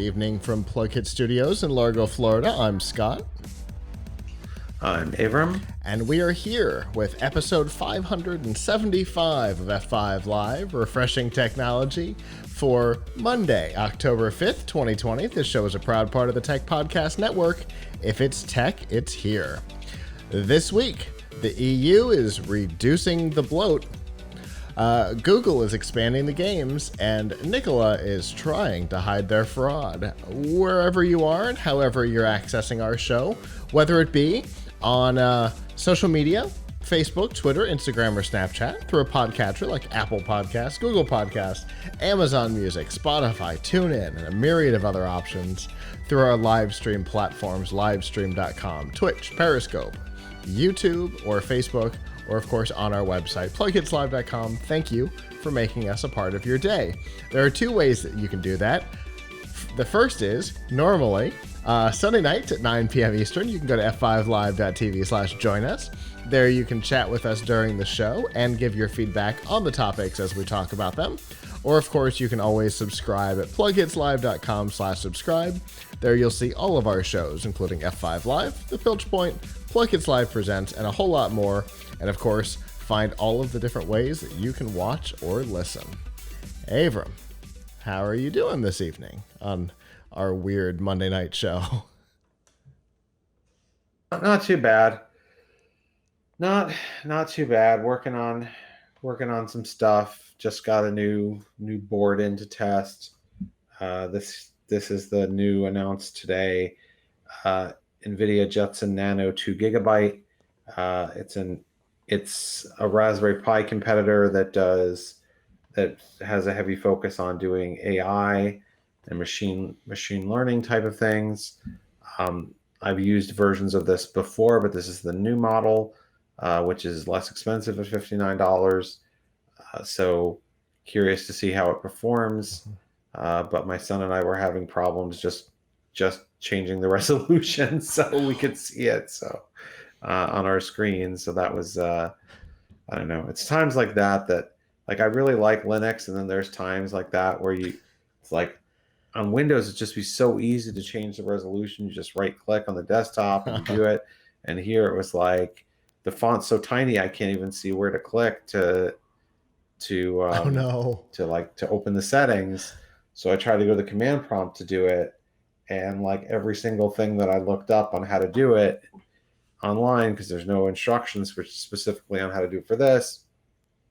evening from PLUGHITZ Studios in Largo, Florida. I'm Scott. I'm Avram. And we are here with episode 575 of F5 Live, refreshing technology for Monday, October 5th, 2020. This show is a proud part of the Tech Podcast Network. If it's tech, it's here. This week, the EU is reducing the bloat. Google is expanding the games, and Nikola is trying to hide their fraud. Wherever you are and however you're accessing our show, whether it be on social media, Facebook, Twitter, Instagram, or Snapchat, through a podcatcher like Apple Podcasts, Google Podcasts, Amazon Music, Spotify, TuneIn, and a myriad of other options, through our live stream platforms, livestream.com, Twitch, Periscope, YouTube, or Facebook, or of course on our website, PLUGHITZlive.com. Thank you for making us a part of your day. There are two ways that you can do that. The first is, normally, Sunday nights at 9 p.m. Eastern, you can go to f5live.tv/join us. There you can chat with us during the show and give your feedback on the topics as we talk about them. Or, of course, you can always subscribe at PLUGHITZlive.com/subscribe. There you'll see all of our shows, including F5 Live, The Piltch Point, PLUGHITZ Live Presents, and a whole lot more. And, of course, find all of the different ways that you can watch or listen. Avram, how are you doing this evening on our weird Monday night show? Not too bad. Not too bad. Working on some stuff. Just got a new board in to test. This is the new announced today. NVIDIA Jetson Nano 2 gigabyte. It's a Raspberry Pi competitor that has a heavy focus on doing AI and machine learning type of things. I've used versions of this before, but this is the new model, which is less expensive at $59. So curious to see how it performs. But my son and I were having problems just changing the resolution so we could see it on our screen. So that was I don't know. It's times like that like I really like Linux, and then there's times like that where it's like on Windows it'd just be so easy to change the resolution. You just right click on the desktop and do it. And here it was like the font's so tiny I can't even see where to click to open the settings. So I tried to go to the command prompt to do it, and like every single thing that I looked up on how to do it online, because there's no instructions specifically on how to do it for this,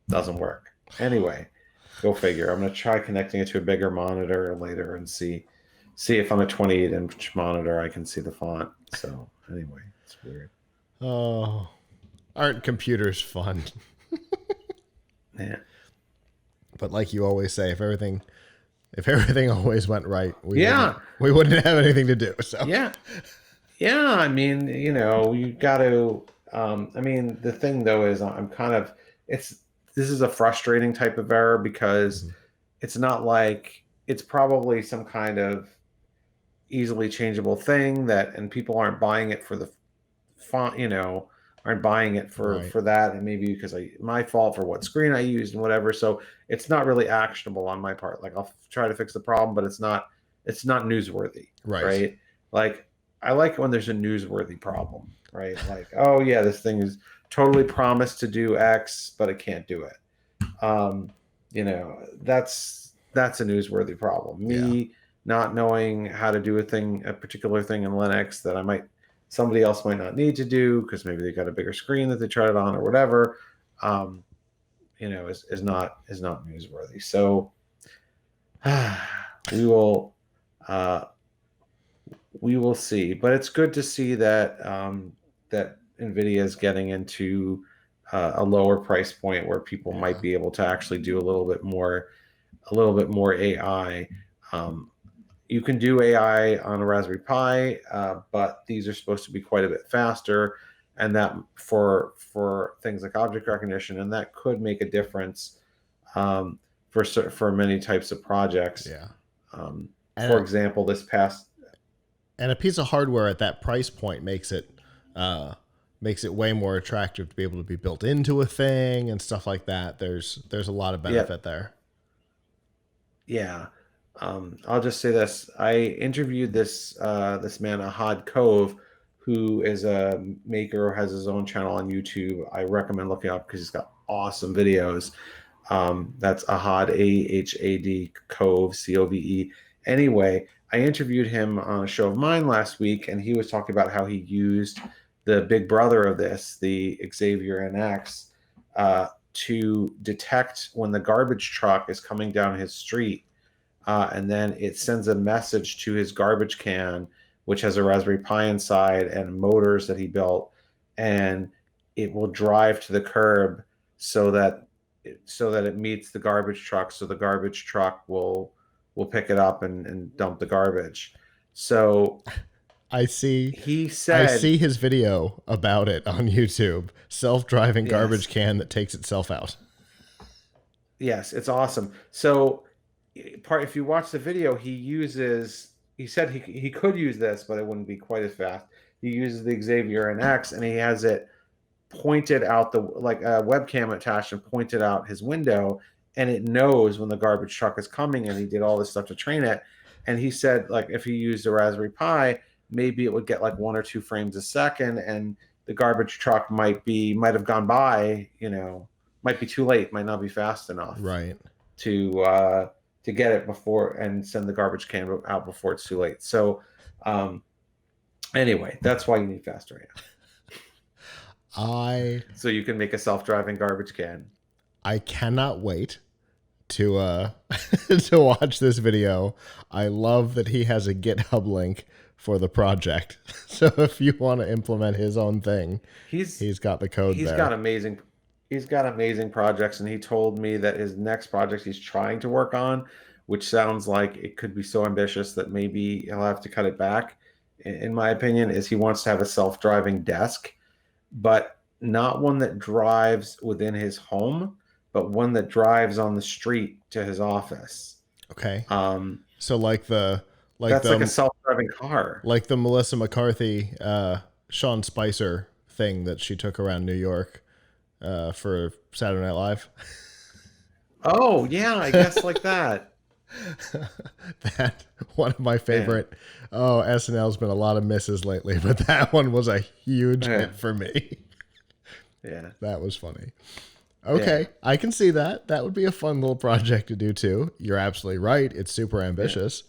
doesn't work. Anyway, go figure. I'm going to try connecting it to a bigger monitor later and see if on a 28-inch monitor I can see the font. So anyway, it's weird. Oh, aren't computers fun? Yeah. But like you always say, if everything always went right, we wouldn't have anything to do. So yeah. I mean, you got to. The thing though is, this is a frustrating type of error because it's not like it's probably some kind of easily changeable thing and people aren't buying it for the font, aren't buying it for that, and maybe because my fault for what screen I used and whatever. So it's not really actionable on my part. Like I'll try to fix the problem, but it's not newsworthy, right? Like I like it when there's a newsworthy problem, right? Like, oh yeah, this thing is totally promised to do X, but it can't do it. That's a newsworthy problem. Me not knowing how to do a particular thing in Linux that somebody else might not need to do because maybe they got a bigger screen that they tried it on or whatever, is not newsworthy. So we will see, but it's good to see that that NVIDIA is getting into a lower price point where people might be able to actually do a little bit more AI. You can do AI on a Raspberry Pi, but these are supposed to be quite a bit faster, and that for things like object recognition, and that could make a difference for many types of projects. Yeah. For example, and a piece of hardware at that price point makes it way more attractive to be able to be built into a thing and stuff like that. There's a lot of benefit there. Yeah. I'll just say this. I interviewed this man, Ahad Cove, who is a maker, has his own channel on YouTube. I recommend looking up because he's got awesome videos. That's Ahad, Ahad Cove, Cove. Anyway, I interviewed him on a show of mine last week, and he was talking about how he used the big brother of this, the Xavier NX, to detect when the garbage truck is coming down his street, and then it sends a message to his garbage can, which has a Raspberry Pi inside and motors that he built, and it will drive to the curb so that it meets the garbage truck. So the garbage truck will pick it up and dump the garbage. So I see. he I said, see his video about it on YouTube. Self-driving yes, garbage can that takes itself out. yes, it's awesome. So if you watch the video, he said he could use this, but it wouldn't be quite as fast. He uses the Xavier NX, and he has it pointed out, the like a webcam attached and pointed out his window, and it knows when the garbage truck is coming, and he did all this stuff to train it. And he said, like, if he used a Raspberry Pi, maybe it would get like 1 or 2 frames a second, and the garbage truck might have gone by, might be too late, might not be fast enough Right. to get it before and send the garbage can out before it's too late. So anyway, that's why you need faster RAM. I So you can make a self-driving garbage can. I cannot wait to to watch this video. I love that he has a GitHub link for the project. So if you want to implement his own thing, he's got the code He's there. got amazing projects, and he told me that his next project he's trying to work on, which sounds like it could be so ambitious that maybe he'll have to cut it back, in my opinion, is he wants to have a self-driving desk, but not one that drives within his home, but one that drives on the street to his office. Okay. Um, So that's like a self-driving car. like the Melissa McCarthy, Sean Spicer thing that she took around New York for Saturday Night Live. Oh yeah, I guess like that. That one of my favorite. Oh, SNL's been a lot of misses lately, but that one was a huge hit for me. Yeah. That was funny. Okay, I can see that. That would be a fun little project to do too. You're absolutely right. It's super ambitious.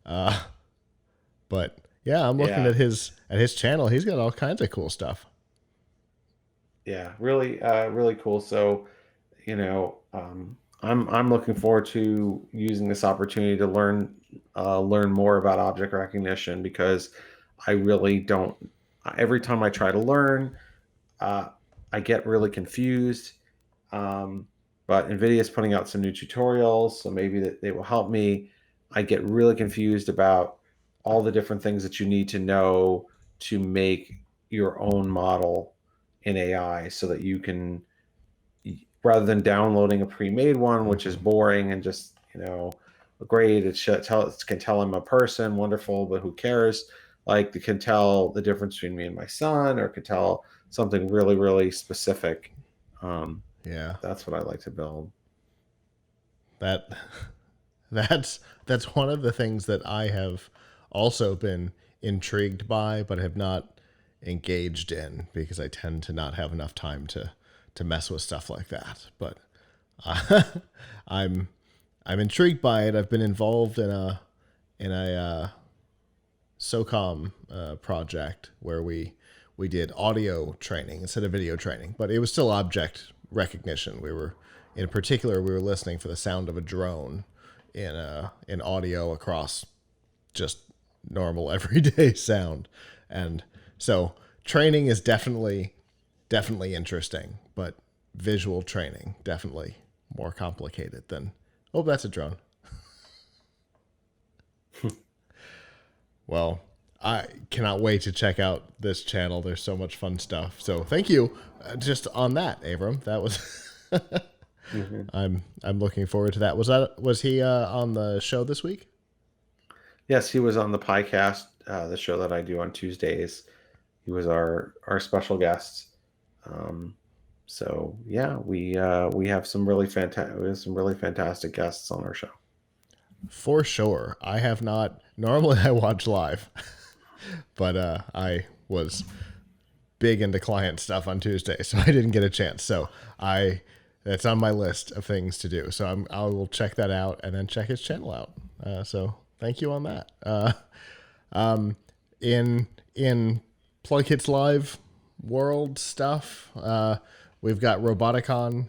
But yeah, I'm looking at his channel. He's got all kinds of cool stuff. Yeah, really cool. So, I'm looking forward to using this opportunity to learn more about object recognition, because I really don't. Every time I try to learn, I get really confused. But NVIDIA is putting out some new tutorials, so maybe that they will help me. I get really confused about all the different things that you need to know to make your own model in AI, so that you can, rather than downloading a pre-made one, which is boring and just, great, it can tell I'm a person, wonderful, but who cares? Like, it can tell the difference between me and my son, or it can tell something really, really specific. Yeah, That's what I like to build. that that's one of the things that I have also been intrigued by, but have not engaged in because I tend to not have enough time to mess with stuff like that. But I'm I'm intrigued by it. I've been involved in a SOCOM project where we did audio training instead of video training, but it was still object recognition. In particular, we were listening for the sound of a drone in audio across just normal everyday sound, and so training is definitely interesting, but visual training definitely more complicated than. Oh, that's a drone. Well, I cannot wait to check out this channel. There's so much fun stuff. So thank you, just on that, Avram. That was. Mm-hmm. I'm looking forward to that. Was he on the show this week? Yes, he was on the podcast, the show that I do on Tuesdays. He was our special guest. So yeah, we have some really fantastic guests on our show. For sure. I have not. Normally, I watch live, but I was big into client stuff on Tuesday, so I didn't get a chance. So that's on my list of things to do. So I will check that out and then check his channel out. So thank you on that. In PLUGHITZ Live world stuff, we've got Roboticon,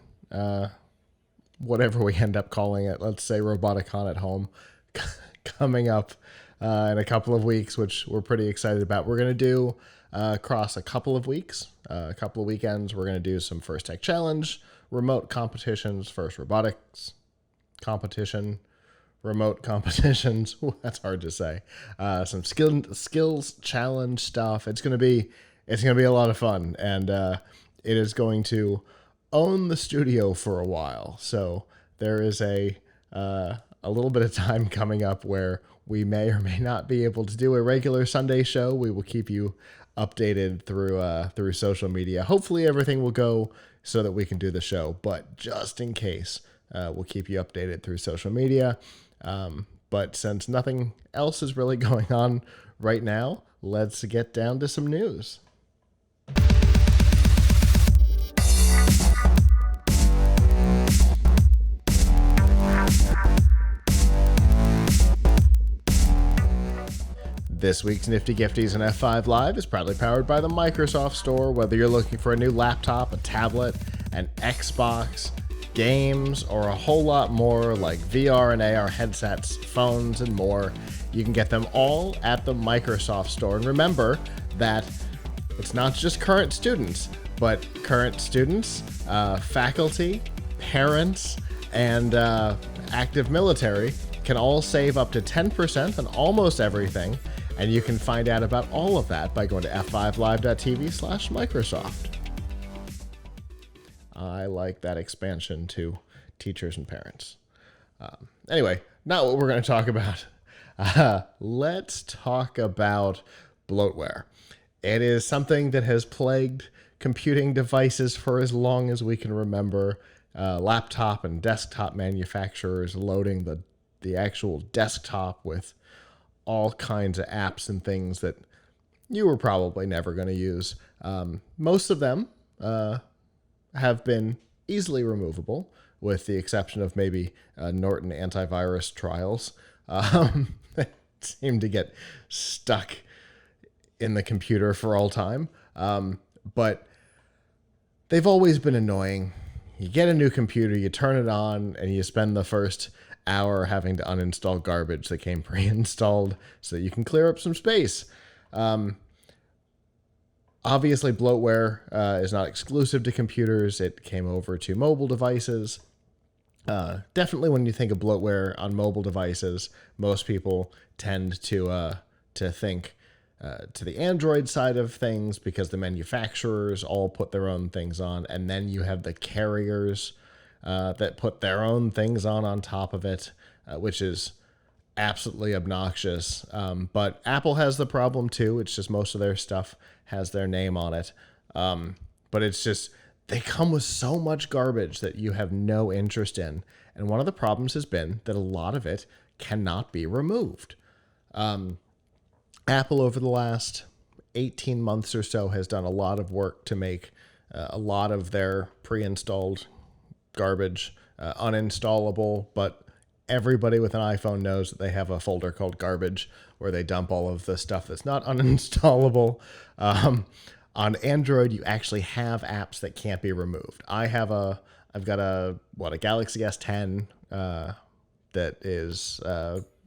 whatever we end up calling it. Let's say Roboticon at home coming up in a couple of weeks, which we're pretty excited about. We're going to do across a couple of weeks, a couple of weekends. We're going to do some First Tech Challenge, remote competitions, first robotics competition, remote competitions. Ooh, that's hard to say. Some skills challenge stuff. It's gonna be a lot of fun, and it is going to own the studio for a while. So there is a little bit of time coming up where we may or may not be able to do a regular Sunday show. We will keep you updated through social media. Hopefully everything will go so that we can do the show, but just in case, we'll keep you updated through social media. But since nothing else is really going on right now, let's get down to some news. This week's Nifty Gifties and F5 Live is proudly powered by the Microsoft Store. Whether you're looking for a new laptop, a tablet, an Xbox, games, or a whole lot more like VR and AR headsets, phones, and more, you can get them all at the Microsoft Store. And remember that it's not just current students, but current students, faculty, parents, and active military can all save up to 10% on almost everything. And you can find out about all of that by going to f5live.tv/Microsoft. I like that expansion to teachers and parents. Anyway, not what we're going to talk about. Let's talk about bloatware. It is something that has plagued computing devices for as long as we can remember. Laptop and desktop manufacturers loading the actual desktop with all kinds of apps and things that you were probably never going to use. Most of them have been easily removable, with the exception of maybe Norton antivirus trials that seem to get stuck in the computer for all time. But they've always been annoying. You get a new computer, you turn it on, and you spend the first hour having to uninstall garbage that came pre-installed so that you can clear up some space. Obviously, bloatware is not exclusive to computers. It came over to mobile devices. Definitely when you think of bloatware on mobile devices, most people tend to think to the Android side of things because the manufacturers all put their own things on, and then you have the carriers that put their own things on top of it, which is absolutely obnoxious. But Apple has the problem too. It's just most of their stuff has their name on it. But it's just, they come with so much garbage that you have no interest in. And one of the problems has been that a lot of it cannot be removed. Apple over the last 18 months or so has done a lot of work to make a lot of their pre-installed garbage uninstallable, but everybody with an iPhone knows that they have a folder called garbage where they dump all of the stuff that's not uninstallable. On Android, you actually have apps that can't be removed. I've got a Galaxy S10 that is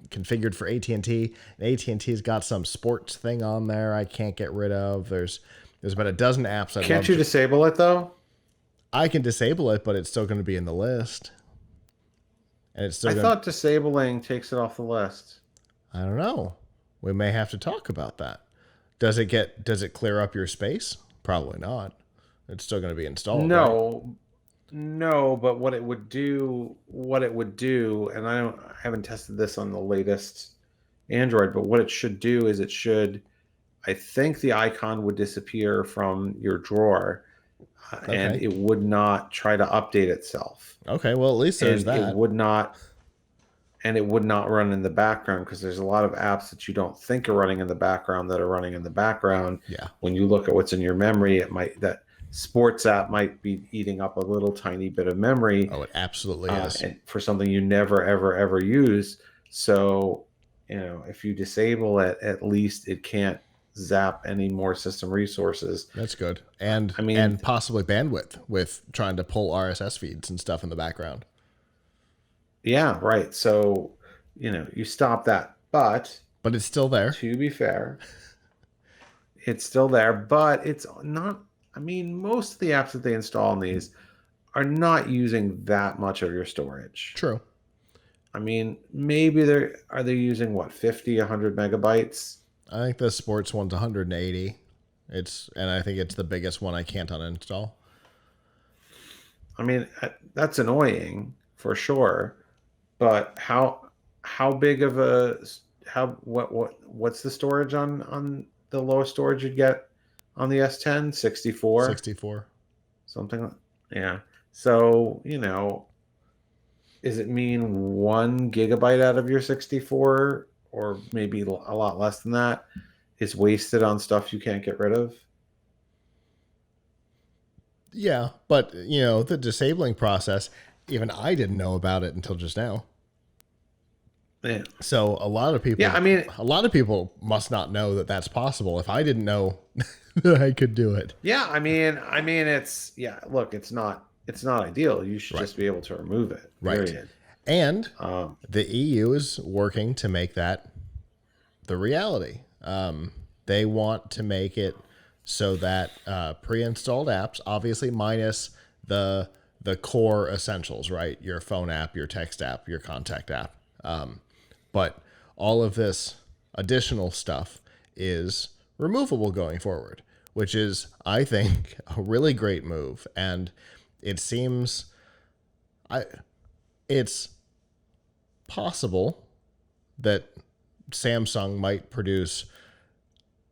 configured for AT&T, and AT&T's got some sports thing on there I can't get rid of. There's about a dozen apps. Can't you disable it though? I can disable it, but it's still going to be in the list. And it's still. I thought disabling takes it off the list. I don't know. We may have to talk about that. Does it clear up your space? Probably not. It's still going to be installed. No, right? no. But what it would do, and I haven't tested this on the latest Android, but what it should do is I think the icon would disappear from your drawer. And it would not try to update itself. Okay, well, at least there's that. It would not. and it would not run in the background because there's a lot of apps that you don't think are running in the background that are running in the background. Yeah. When you look at what's in your memory, that sports app might be eating up a little tiny bit of memory. Oh, it absolutely is. And for something you never, ever, ever use. So, if you disable it, at least it can't zap any more system resources. That's good. And I mean, and possibly bandwidth with trying to pull RSS feeds and stuff in the background. yeah, right. So, you stop that. But it's still there. to be fair, it's still there, but it's not. I mean, most of the apps that they install in these are not using that much of your storage. True. I mean, maybe are they using what, 50, 100 megabytes? I think the sports one's 180. And I think it's the biggest one I can't uninstall. I mean, that's annoying for sure. But how big of what's the storage on the lowest storage you'd get on the S10? 64? 64. Something like, yeah. So, does it mean 1 gigabyte out of your 64, or maybe a lot less than that, is wasted on stuff you can't get rid of? Yeah, but the disabling process, even I didn't know about it until just now. Yeah. So a lot of people, a lot of people must not know that that's possible. If I didn't know that I could do it. Yeah, I mean, look, it's not ideal. You should just be able to remove it. Period. Right. And the EU is working to make that the reality. They want to make it so that pre-installed apps, obviously minus the core essentials, right? Your phone app, your text app, your contact app. But all of this additional stuff is removable going forward, which is, I think, a really great move. And it seems it's possible that Samsung might produce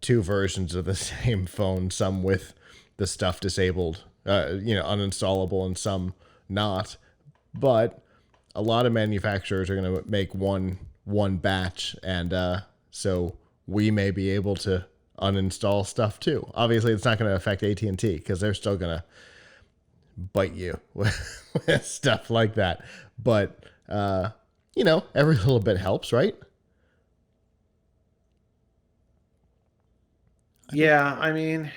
two versions of the same phone, some with the stuff disabled, uninstallable, and some not. But a lot of manufacturers are going to make one batch, and so we may be able to uninstall stuff too. Obviously, it's not going to affect AT&T because they're still going to bite you with stuff like that. But every little bit helps, right? Yeah, I mean,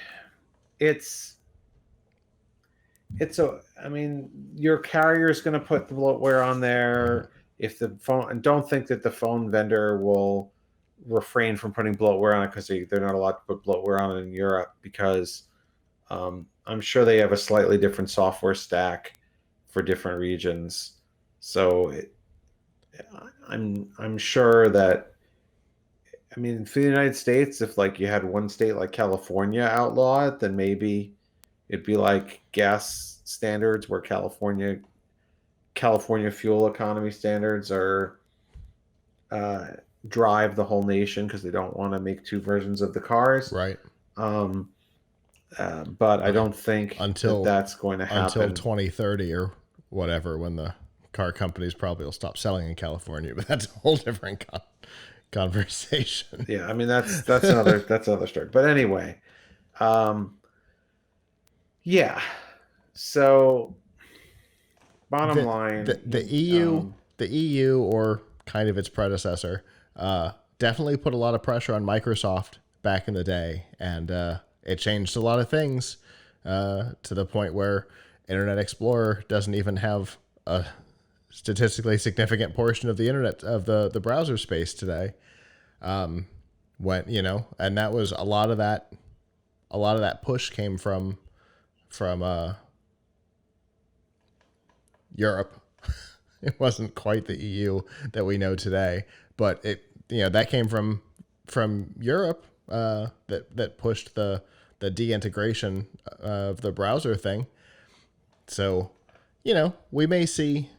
your carrier is going to put the bloatware on there. If the phone, and don't think that the phone vendor will refrain from putting bloatware on it because they're not allowed to put bloatware on it in Europe, because I'm sure they have a slightly different software stack for different regions. So I'm sure that, I mean, for the United States, if like you had one state like California outlaw it, then maybe it'd be like gas standards where California fuel economy standards are drive the whole nation because they don't want to make two versions of the cars. Right. But I don't think that's going to happen until 2030 or whatever, when the car companies probably will stop selling in California. But that's a whole different conversation. Yeah, I mean that's another story. But anyway, yeah. So bottom line, the EU, or kind of its predecessor, definitely put a lot of pressure on Microsoft back in the day, and it changed a lot of things to the point where Internet Explorer doesn't even have a statistically significant portion of the internet of the browser space today. And that was a lot of that push came from Europe. It wasn't quite the EU that we know today, but that came from Europe, that pushed the deintegration of the browser thing. So, we may see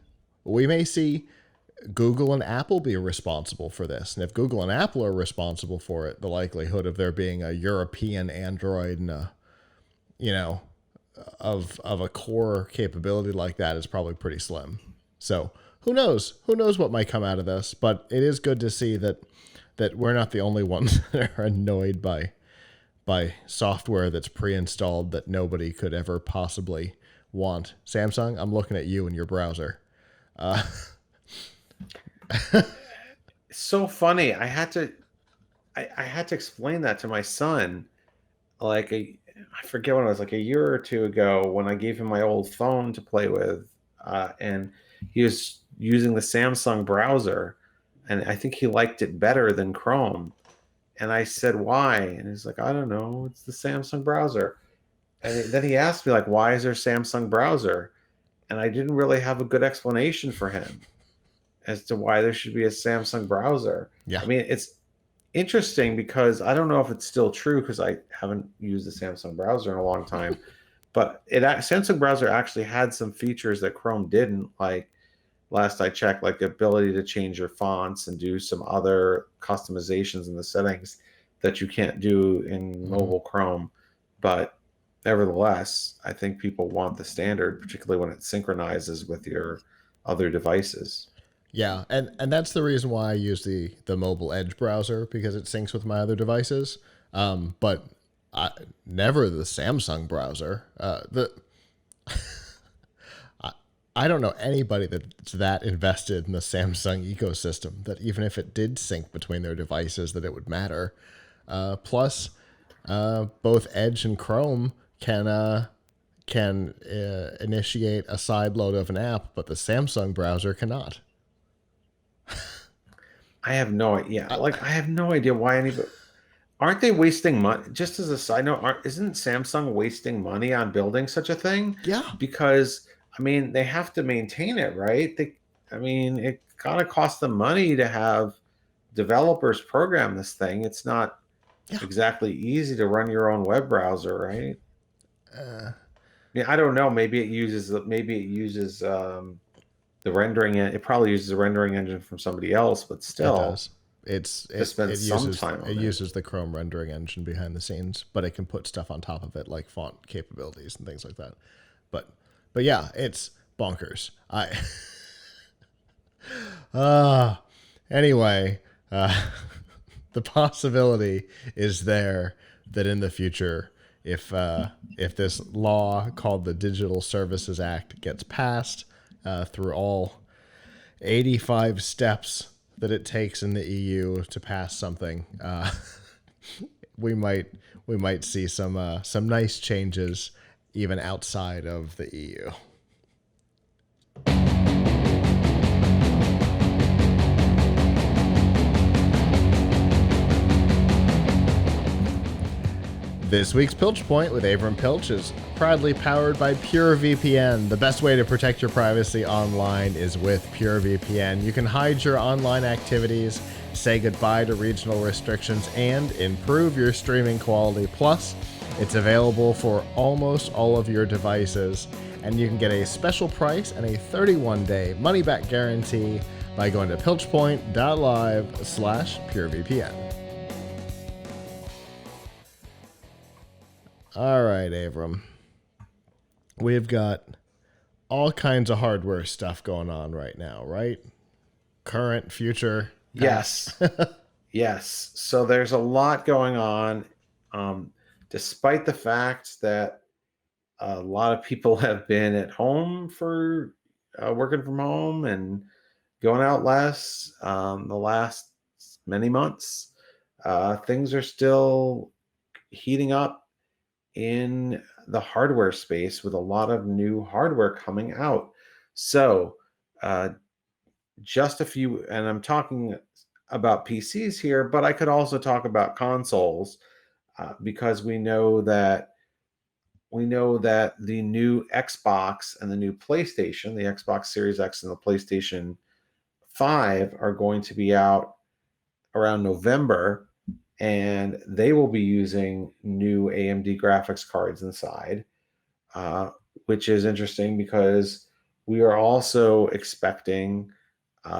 Google and Apple be responsible for this. And if Google and Apple are responsible for it, the likelihood of there being a European Android and of a core capability like that is probably pretty slim. So who knows? Who knows what might come out of this? But it is good to see that we're not the only ones that are annoyed by software that's pre-installed that nobody could ever possibly want. Samsung, I'm looking at you and your browser. It's so funny. I had to explain that to my son. Like I forget when it was, like a year or two ago, when I gave him my old phone to play with, and he was using the Samsung browser, and I think he liked it better than Chrome. And I said, why? And he's like, I don't know. It's the Samsung browser. And then he asked me, like, why is there Samsung browser? And I didn't really have a good explanation for him as to why there should be a Samsung browser. Yeah. I mean, it's interesting because I don't know if it's still true because I haven't used the Samsung browser in a long time. But Samsung browser actually had some features that Chrome didn't. Like last I checked, like the ability to change your fonts and do some other customizations in the settings that you can't do in mobile Chrome. But nevertheless, I think people want the standard, particularly when it synchronizes with your other devices. Yeah, and that's the reason why I use the mobile Edge browser, because it syncs with my other devices. But never the Samsung browser. I don't know anybody that's that invested in the Samsung ecosystem that even if it did sync between their devices, that it would matter. Plus, both Edge and Chrome can initiate a side load of an app, but the Samsung browser cannot. I have no idea. Like I have no idea why anybody. Aren't they wasting money? Just as a side note, isn't Samsung wasting money on building such a thing? Yeah. Because I mean, they have to maintain it, right? I mean, it kind of costs them money to have developers program this thing. It's not Yeah. exactly easy to run your own web browser, right? Yeah, I don't know. Maybe it uses the rendering. It probably uses a rendering engine from somebody else, but It still, does. It's to it spend it some uses time it on it. uses the Chrome rendering engine behind the scenes, but it can put stuff on top of it like font capabilities and things like that. But but yeah, it's bonkers. I anyway, the possibility is there that in the future, if this law called the Digital Services Act gets passed through all 85 steps that it takes in the EU to pass something, we might see some nice changes even outside of the EU. This week's Piltch Point with Avram Piltch is proudly powered by PureVPN. The best way to protect your privacy online is with PureVPN. You can hide your online activities, say goodbye to regional restrictions, and improve your streaming quality. Plus, it's available for almost all of your devices, and you can get a special price and a 31-day money-back guarantee by going to piltchpoint.live/PureVPN. All right, Avram. We've got all kinds of hardware stuff going on right now, right? Current, future, past. Yes. Yes. So there's a lot going on, despite the fact that a lot of people have been at home for working from home and going out less the last many months. Things are still heating up in the hardware space with a lot of new hardware coming out. So, just a few, and I'm talking about PCs here, but I could also talk about consoles because we know that the new Xbox and the new PlayStation, the Xbox Series X and the PlayStation 5 are going to be out around November, and they will be using new AMD graphics cards inside, which is interesting because we are also expecting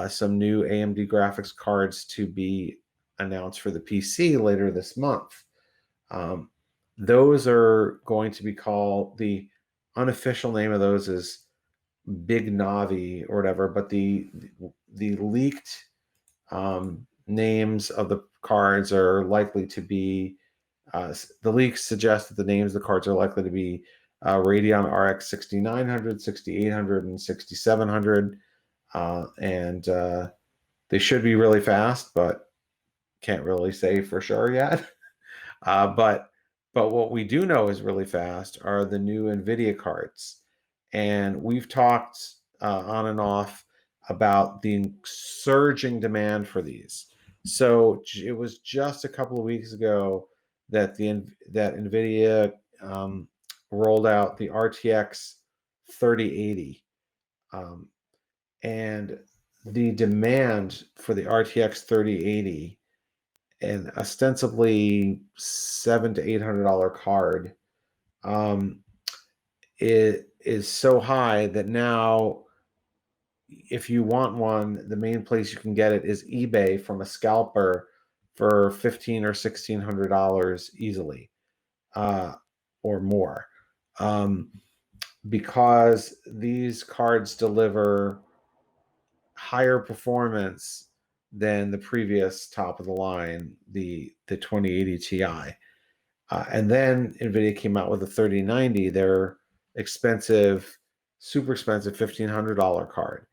some new AMD graphics cards to be announced for the PC later this month. Um, those are going to be called, the unofficial name of those is big Navi or whatever, but the leaked names of the cards are likely to be, the leaks suggest that the names of the cards are likely to be Radeon RX 6900, 6800, and 6700. And they should be really fast, but can't really say for sure yet. But what we do know is really fast are the new NVIDIA cards. And we've talked on and off about the surging demand for these. So it was just a couple of weeks ago that that NVIDIA rolled out the RTX 3080. And the demand for the RTX 3080, an ostensibly $700 to $800 card, it is so high that now, if you want one, the main place you can get it is eBay from a scalper for $1,500 or $1,600 easily, or more, because these cards deliver higher performance than the previous top of the line, the 2080 Ti. And then NVIDIA came out with a 3090, their expensive, super expensive $1,500 card.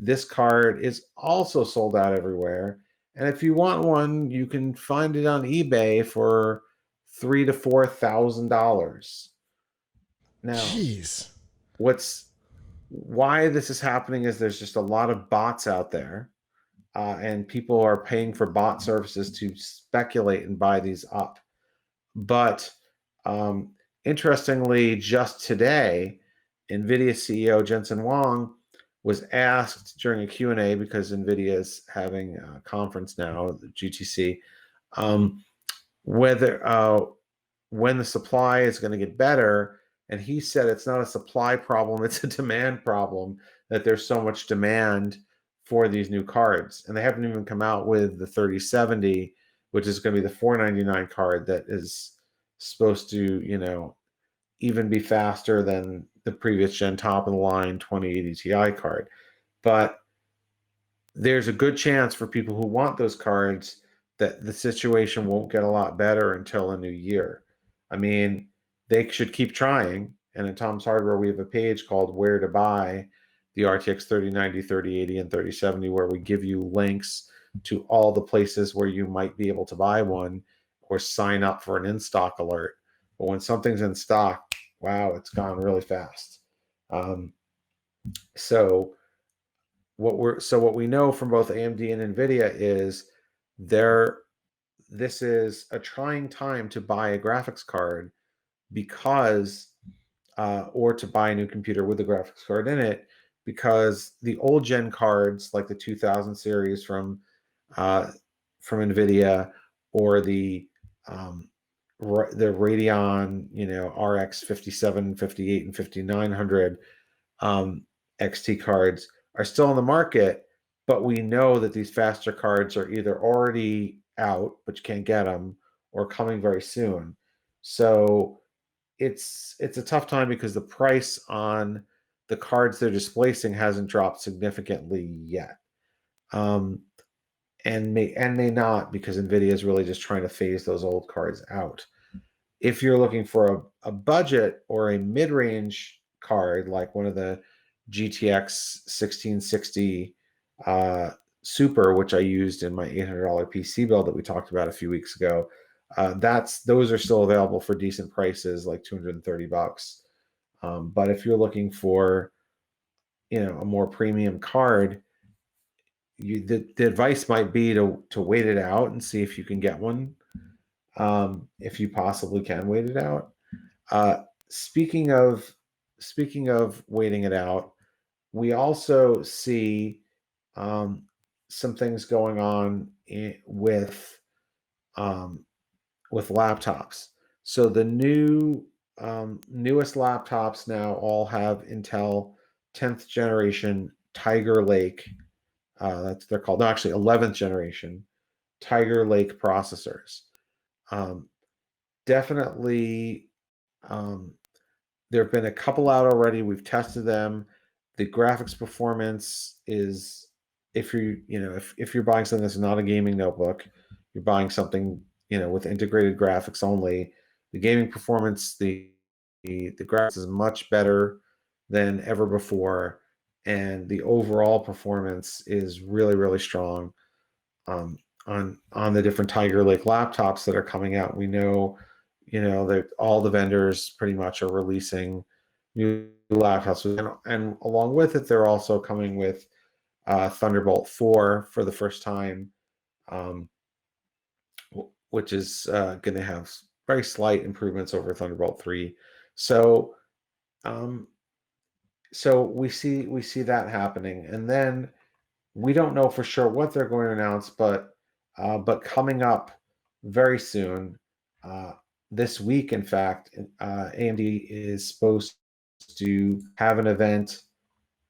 This card is also sold out everywhere. And if you want one, you can find it on eBay for $3,000 to $4,000. Now, Jeez. why this is happening is there's just a lot of bots out there, and people are paying for bot services to speculate and buy these up. But interestingly, just today, NVIDIA CEO Jensen Huang was asked during a Q&A, because NVIDIA is having a conference now, the GTC, whether when the supply is going to get better. And he said it's not a supply problem, it's a demand problem, that there's so much demand for these new cards. And they haven't even come out with the 3070, which is going to be the $499 card that is supposed to, even be faster than the previous gen top of the line 2080 Ti card. But there's a good chance for people who want those cards that the situation won't get a lot better until the new year. I mean, they should keep trying. And in Tom's Hardware, we have a page called Where to Buy the RTX 3090, 3080, and 3070, where we give you links to all the places where you might be able to buy one or sign up for an in-stock alert. But when something's in stock, wow, it's gone really fast. So what we know from both AMD and NVIDIA is this is a trying time to buy a graphics card, because or to buy a new computer with a graphics card in it, because the old gen cards like the 2000 series from NVIDIA, or the Radeon, RX 57, 58, and 5900 XT cards are still on the market, but we know that these faster cards are either already out, but you can't get them, or coming very soon. So it's a tough time, because the price on the cards they're displacing hasn't dropped significantly yet, and may not, because NVIDIA is really just trying to phase those old cards out. If you're looking for a budget or a mid-range card, like one of the GTX 1660 Super, which I used in my $800 PC build that we talked about a few weeks ago, those are still available for decent prices, like $230. But if you're looking for, a more premium card, the advice might be to wait it out and see if you can get one, if you possibly can wait it out. Speaking of waiting it out, we also see some things going on with laptops. So the newest laptops now all have Intel 10th generation Tiger Lake. They're called, no, actually 11th generation Tiger Lake processors. Definitely, there have been a couple out already. We've tested them. The graphics performance is, if you're buying something that's not a gaming notebook, you're buying something with integrated graphics only. The gaming performance, the graphics is much better than ever before, and the overall performance is really, really strong. On the different Tiger Lake laptops that are coming out, we know that all the vendors pretty much are releasing new laptops, and along with it, they're also coming with Thunderbolt 4 for the first time, um, which is going to have very slight improvements over Thunderbolt 3. So, um, so we see that happening, and then we don't know for sure what they're going to announce, but coming up very soon, this week, in fact, AMD is supposed to have an event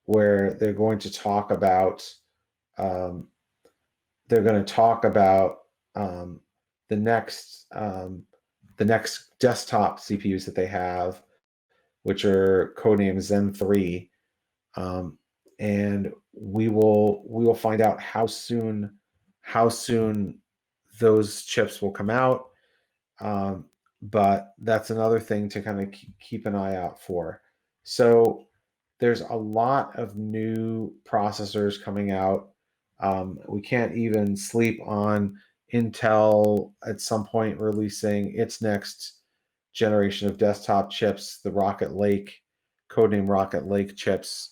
where they're going to talk about um, um, the next desktop CPUs that they have, which are codenamed Zen 3. And we will find out how soon those chips will come out. But that's another thing to kind of keep an eye out for. So there's a lot of new processors coming out. We can't even sleep on Intel at some point releasing its next generation of desktop chips, the Rocket Lake, codename Rocket Lake chips.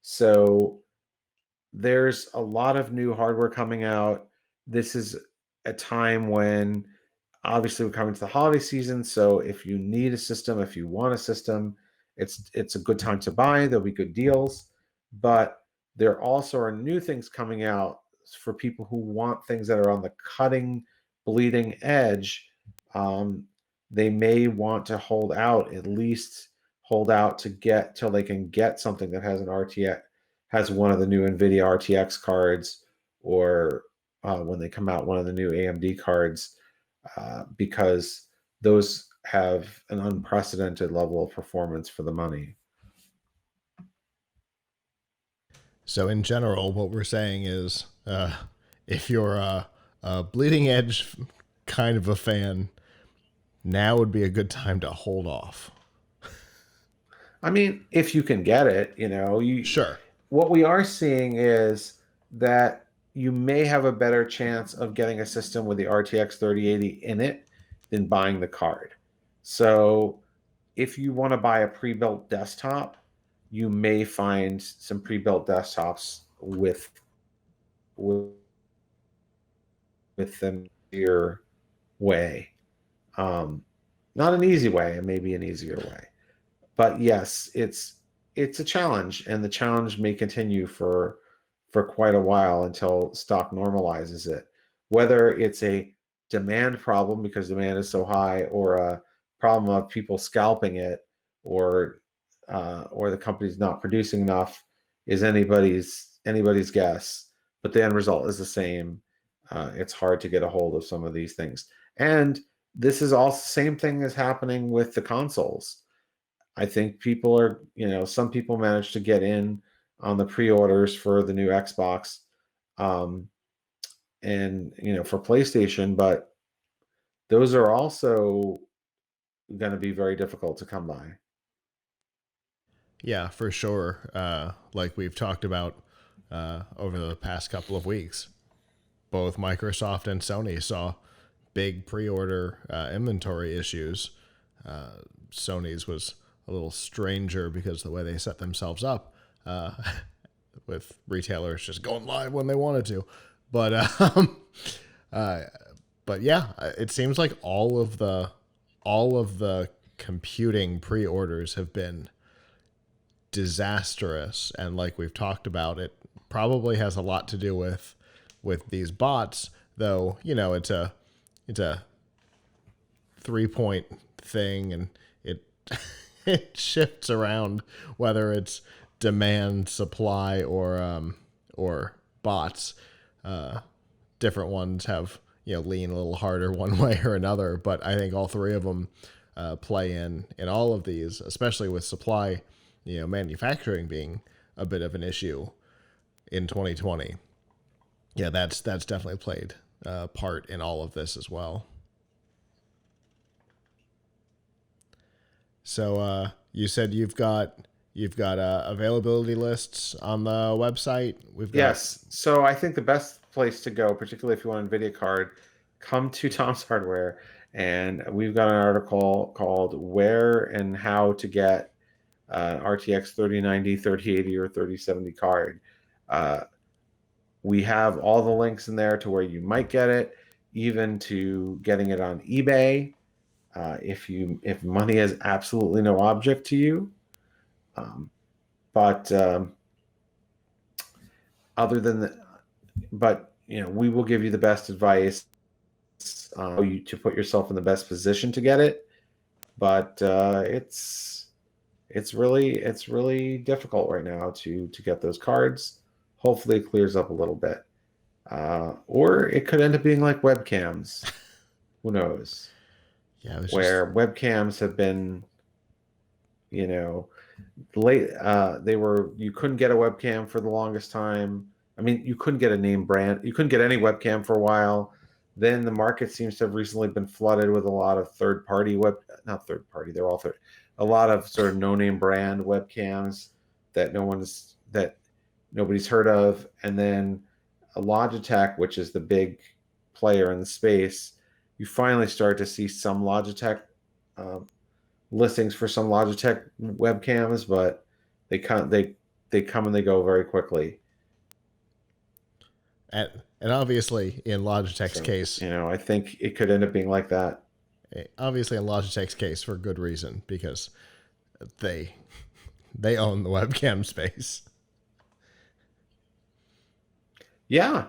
So there's a lot of new hardware coming out. This is a time when obviously we're coming to the holiday season. So if you need a system, if you want a system, it's a good time to buy. There'll be good deals, but there also are new things coming out for people who want things that are on the cutting, bleeding edge. They may want to at least hold out to get till they can get something that has an RTX, has one of the new NVIDIA RTX cards, or when they come out, one of the new AMD cards, because those have an unprecedented level of performance for the money. So in general, what we're saying is, if you're a bleeding edge kind of a fan, now would be a good time to hold off. I mean, if you can get it, Sure. what we are seeing is that you may have a better chance of getting a system with the RTX 3080 in it than buying the card. So if you want to buy a pre-built desktop, you may find some pre-built desktops with them your way. Not an easy way, and maybe an easier way. But yes, it's a challenge, and the challenge may continue for quite a while until stock normalizes it. Whether it's a demand problem because demand is so high, or a problem of people scalping it, or the company's not producing enough, is anybody's guess. But the end result is the same. It's hard to get a hold of some of these things, and this is also the same thing is happening with the consoles. I think some people managed to get in on the pre-orders for the new Xbox, and for PlayStation, but those are also going to be very difficult to come by. Yeah, for sure. Like we've talked about over the past couple of weeks, both Microsoft and Sony saw big pre-order inventory issues. Sony's was a little stranger because the way they set themselves up, with retailers just going live when they wanted to. But but yeah, it seems like all of the computing pre-orders have been disastrous, and like we've talked about, it probably has a lot to do with these bots, though. It's a 3-point thing, and it it shifts around whether it's demand, supply, or bots. Different ones have lean a little harder one way or another, but I think all three of them play in all of these, especially with supply, manufacturing being a bit of an issue in 2020. Yeah, that's definitely played part in all of this as well. So you said you've got availability lists on the website. Yes. So I think the best place to go, particularly if you want a NVIDIA card, come to Tom's Hardware, and we've got an article called "Where and How to Get an RTX 3090, 3080, or 3070 Card." We have all the links in there to where you might get it, even to getting it on eBay. If money is absolutely no object to you, but other than that, we will give you the best advice you to put yourself in the best position to get it. But it's really difficult right now to get those cards. Hopefully it clears up a little bit. Or it could end up being like webcams. Who knows? Yeah, where webcams have been, late. You couldn't get a webcam for the longest time. I mean, you couldn't get a name brand. You couldn't get any webcam for a while. Then the market seems to have recently been flooded with a lot of not third party. They're all third. A lot of sort of no name brand webcams that nobody's heard of, and then a Logitech, which is the big player in the space. You finally start to see some Logitech listings for some Logitech webcams, but they come and they go very quickly. And obviously, in Logitech's case, I think it could end up being like that. Obviously, in Logitech's case, for good reason, because they own the webcam space. Yeah,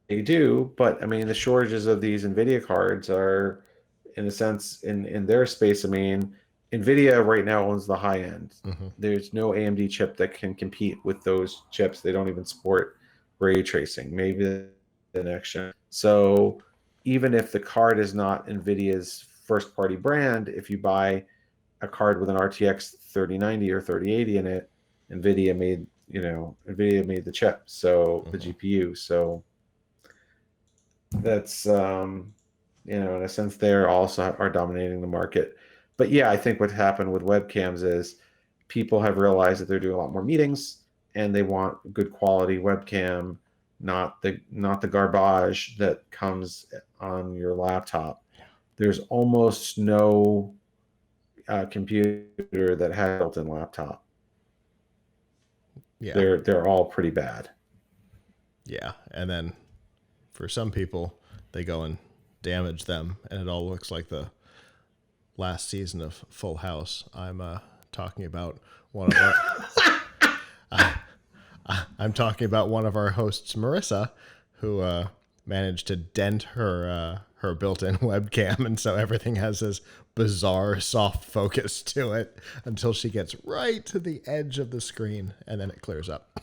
they do, but the shortages of these NVIDIA cards are, in a sense, in their space. NVIDIA right now owns the high end. Mm-hmm. There's no AMD chip that can compete with those chips. They don't even support ray tracing. Maybe the next gen. So even if the card is not NVIDIA's first party brand, if you buy a card with an RTX 3090 or 3080 in it, NVIDIA made the chip, so the GPU. So that's in a sense they also are dominating the market. But yeah, I think what happened with webcams is people have realized that they're doing a lot more meetings and they want good quality webcam, not the garbage that comes on your laptop. There's almost no computer that has a built-in laptop. Yeah, they're all pretty bad. Yeah, and then for some people, they go and damage them, and it all looks like the last season of Full House. I'm talking about one of our. I'm talking about one of our hosts, Marissa, who managed to dent her built-in webcam, and so everything has this bizarre soft focus to it until she gets right to the edge of the screen, and then it clears up.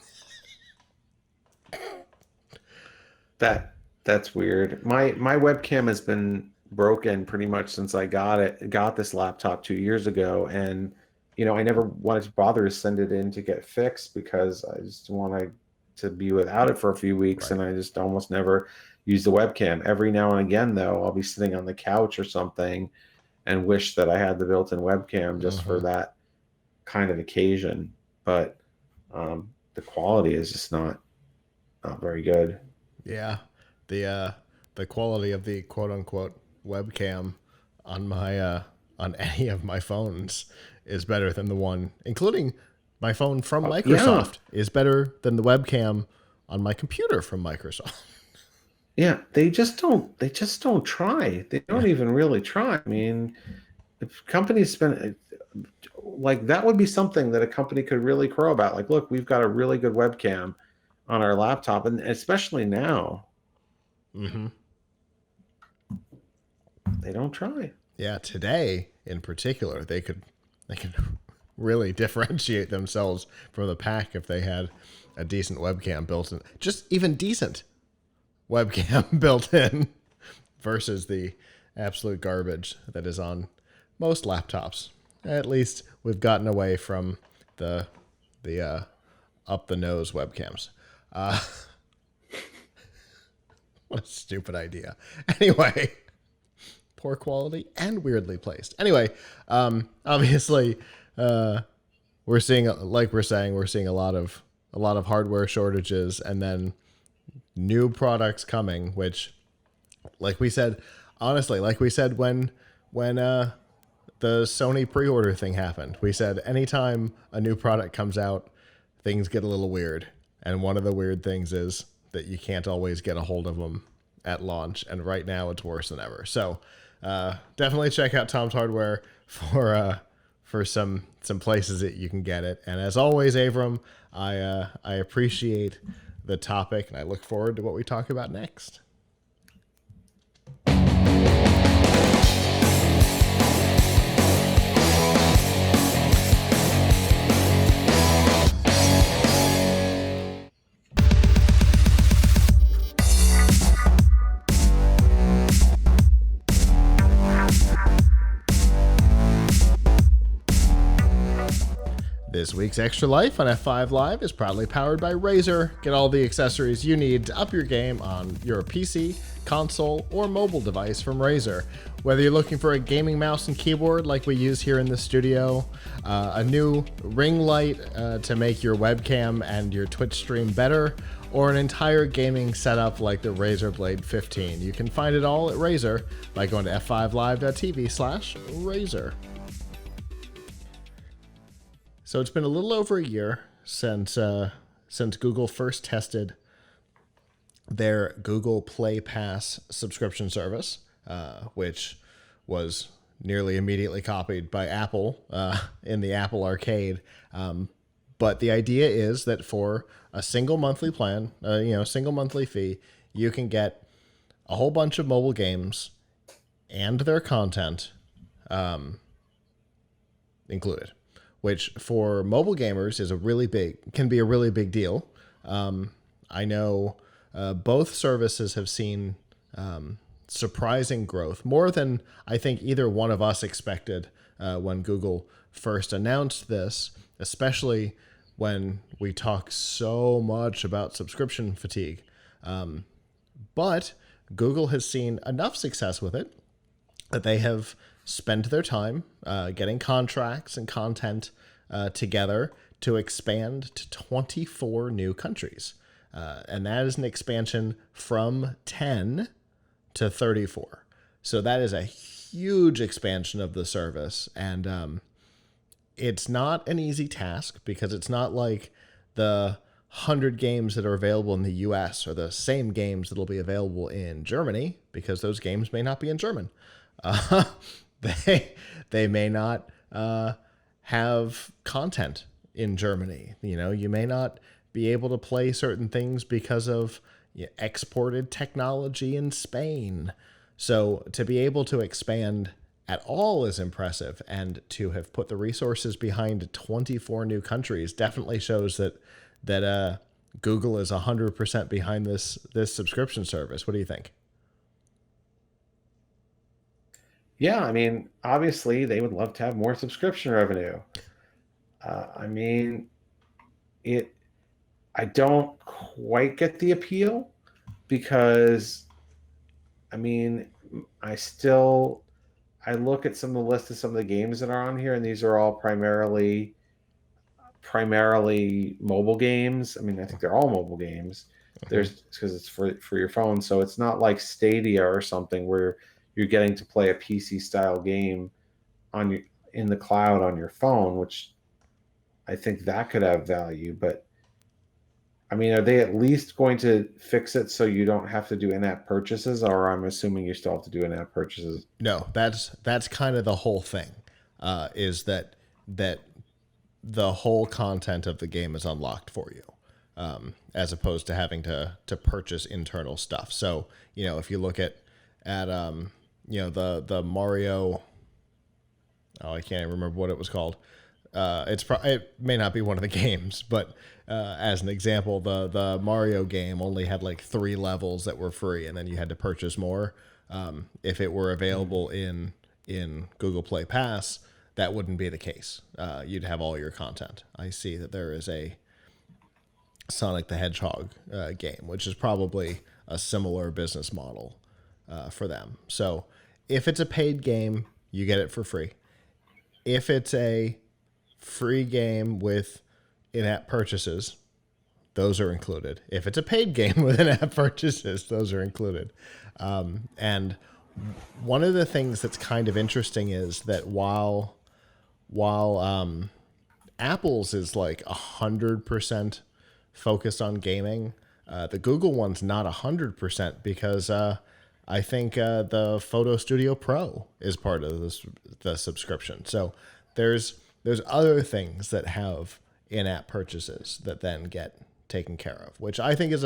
That's weird. My webcam has been broken pretty much since I got this laptop 2 years ago, and I never wanted to bother to send it in to get fixed because I just wanted to be without it for a few weeks, right. And I just almost never use the webcam. Every now and again, though, I'll be sitting on the couch or something and wish that I had the built-in webcam just for that kind of occasion. But the quality is just not very good. Yeah, the quality of the quote-unquote webcam on my on any of my phones is better than the one, including my phone from Microsoft, is better than the webcam on my computer from Microsoft. Yeah, they just don't try. They don't even really try. If companies spend that would be something that a company could really crow about. Like, look, we've got a really good webcam on our laptop, and especially now. Mm-hmm. They don't try. Yeah, today in particular, they could really differentiate themselves from the pack if they had a decent webcam built in. Just even decent webcam built in versus the absolute garbage that is on most laptops. At least we've gotten away from the up the nose webcams. What a stupid idea. Anyway, poor quality and weirdly placed. Anyway, obviously, we're seeing, like we're saying, we're seeing a lot of hardware shortages, and then new products coming, which, like we said, honestly, like we said when the Sony pre-order thing happened, we said anytime a new product comes out, things get a little weird. And one of the weird things is that you can't always get a hold of them at launch. And right now it's worse than ever. So definitely check out Tom's Hardware for some places that you can get it. And as always, Avram, I appreciate the topic, and I look forward to what we talk about next. This week's Extra Life on F5 Live is proudly powered by Razer. Get all the accessories you need to up your game on your PC, console, or mobile device from Razer. Whether you're looking for a gaming mouse and keyboard like we use here in the studio, a new ring light to make your webcam and your Twitch stream better, or an entire gaming setup like the Razer Blade 15, you can find it all at Razer by going to f5live.tv/Razer. So it's been a little over a year since Google first tested their Google Play Pass subscription service, which was nearly immediately copied by Apple in the Apple Arcade. But the idea is that for a single monthly plan, single monthly fee, you can get a whole bunch of mobile games and their content included, which for mobile gamers can be a really big deal. I know both services have seen surprising growth, more than I think either one of us expected when Google first announced this, especially when we talk so much about subscription fatigue. But Google has seen enough success with it that they have spent their time getting contracts and content together to expand to 24 new countries. And that is an expansion from 10 to 34. So that is a huge expansion of the service. And it's not an easy task, because it's not like the 100 games that are available in the US are the same games that will be available in Germany, because those games may not be in German. They may not have content in Germany. You may not be able to play certain things because of exported technology in Spain. So to be able to expand at all is impressive, and to have put the resources behind 24 new countries definitely shows that Google is 100% behind this subscription service. What do you think? Yeah, I mean, obviously they would love to have more subscription revenue. I don't quite get the appeal, because, I mean, I look at some of the list of some of the games that are on here, and these are all primarily mobile games. I mean, I think they're all mobile games. Because it's for your phone, so it's not like Stadia or something where you're getting to play a PC style game in the cloud on your phone, which I think that could have value. But I mean, are they at least going to fix it so you don't have to do in-app purchases? Or I'm assuming you still have to do in-app purchases. No, that's kind of the whole thing, is that the whole content of the game is unlocked for you, as opposed to having to purchase internal stuff. So, if you look at the Mario, I can't even remember what it was called. It may not be one of the games, but as an example, the Mario game only had like 3 levels that were free, and then you had to purchase more. If it were available in Google Play Pass, that wouldn't be the case. You'd have all your content. I see that there is a Sonic the Hedgehog game, which is probably a similar business model for them. So if it's a paid game, you get it for free. If it's a free game with in-app purchases, those are included. If it's a paid game with in-app purchases, those are included. And one of the things that's kind of interesting is that while Apple's is like 100% focused on gaming, the Google one's not 100% because I think the Photo Studio Pro is part of the subscription. So there's other things that have in-app purchases that then get taken care of, which I think is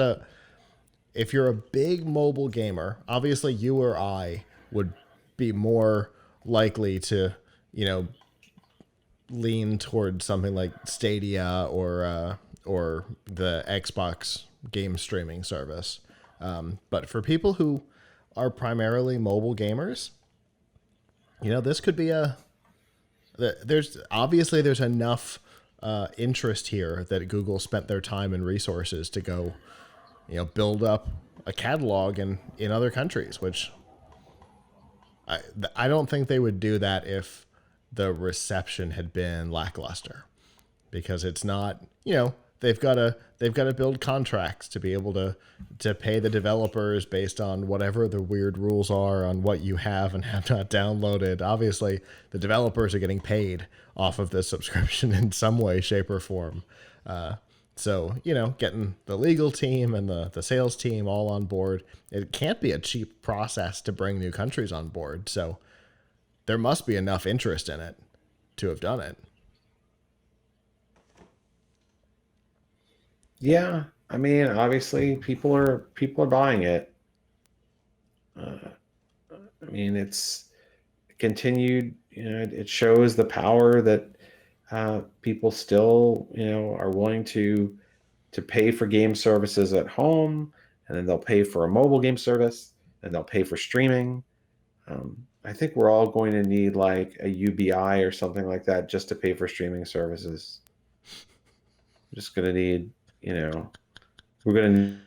if you're a big mobile gamer, obviously you or I would be more likely to, lean towards something like Stadia or the Xbox game streaming service. But for people who are primarily mobile gamers, this could be there's enough interest here that Google spent their time and resources to go, build up a catalog in other countries, which I don't think they would do that if the reception had been lackluster, because it's not, they've got to build contracts to be able to pay the developers based on whatever the weird rules are on what you have and have not downloaded. Obviously, the developers are getting paid off of this subscription in some way, shape, or form. So, getting the legal team and the sales team all on board, it can't be a cheap process to bring new countries on board. So there must be enough interest in it to have done it. Yeah, I mean, obviously, people are buying it. I mean, it's continued. It shows the power that people still, are willing to pay for game services at home, and then they'll pay for a mobile game service, and they'll pay for streaming. I think we're all going to need like a UBI or something like that just to pay for streaming services. We're just going to need, we're going to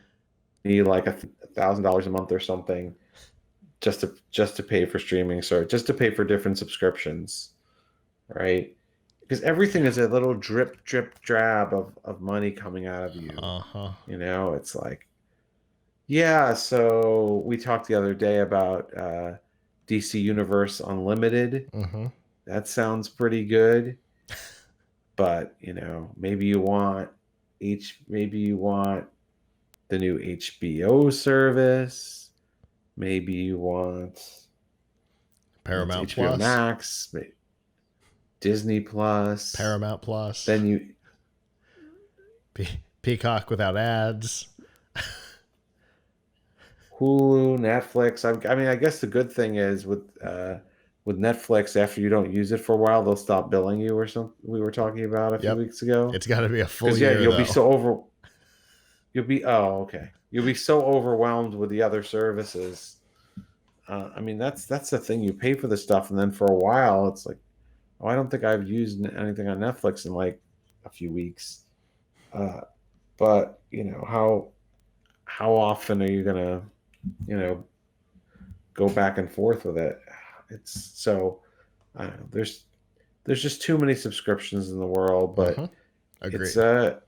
need like $1,000 a month or something just to pay for streaming, so just to pay for different subscriptions, right? Because everything is a little drip drab of money coming out of you. It's like, yeah. So we talked the other day about DC Universe Unlimited. That sounds pretty good, but maybe you want the new HBO service. Maybe you want Paramount HBO Plus, Max, Disney Plus, Paramount Plus. Then you Peacock without ads. Hulu, Netflix. I mean, I guess the good thing is with Netflix, after you don't use it for a while, they'll stop billing you or something. We were talking about a few weeks ago. It's got to be a full year. You'll be so overwhelmed with the other services. I mean, that's the thing. You pay for the stuff, and then for a while, it's like, oh, I don't think I've used anything on Netflix in like a few weeks. But how often are you gonna go back and forth with it? It's so I don't know, there's just too many subscriptions in the world, but Agreed. It's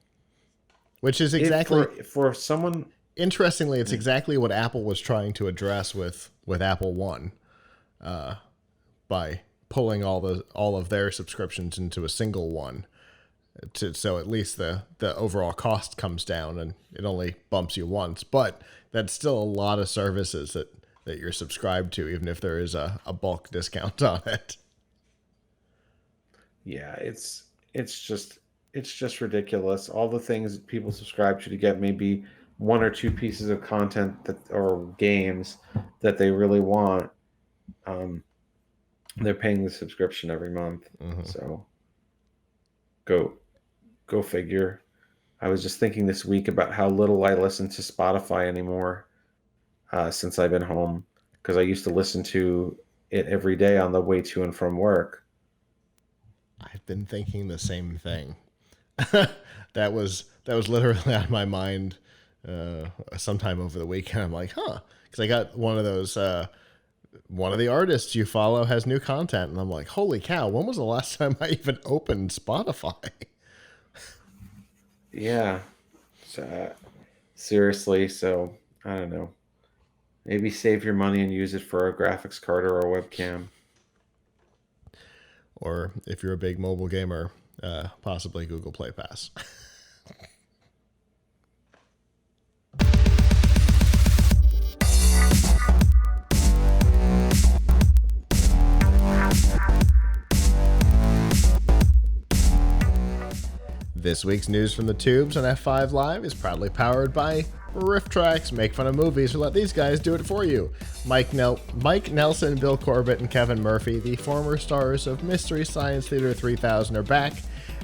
which is exactly for someone. Interestingly, it's exactly what Apple was trying to address with Apple One, by pulling all of their subscriptions into a single one, so at least the overall cost comes down and it only bumps you once. But that's still a lot of services that you're subscribed to, even if there is a bulk discount on it. Yeah, it's just ridiculous. All the things that people subscribe to get maybe one or two pieces of content or games that they really want. They're paying the subscription every month. So go figure. I was just thinking this week about how little I listen to Spotify anymore since I've been home. because I used to listen to it every day on the way to and from work. I've been thinking the same thing. That was literally on my mind sometime over the weekend. I'm like, huh, because I got one of those. One of the artists you follow has new content, and I'm like, holy cow! When was the last time I even opened Spotify? Yeah. So, seriously, so I don't know. Maybe save your money and use it for a graphics card or a webcam. Or if you're a big mobile gamer, possibly Google Play Pass. This week's news from the tubes on F5 Live is proudly powered by Riff Tracks. Make fun of movies or let these guys do it for you. Mike Nelson, Bill Corbett, and Kevin Murphy, the former stars of Mystery Science Theater 3000, are back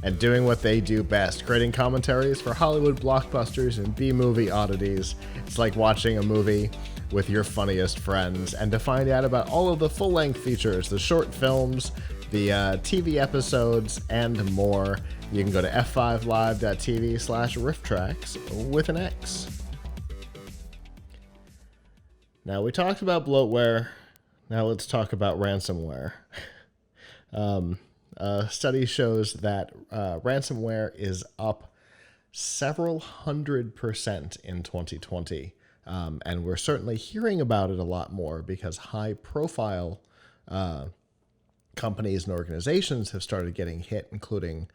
and doing what they do best, creating commentaries for Hollywood blockbusters and B-movie oddities. It's like watching a movie with your funniest friends. And to find out about all of the full-length features, the short films, the TV episodes, and more, you can go to f5live.tv/rifftracks with an X. Now, we talked about bloatware. Now let's talk about ransomware. A study shows that ransomware is up several 100% in 2020. And we're certainly hearing about it a lot more because high-profile companies and organizations have started getting hit, including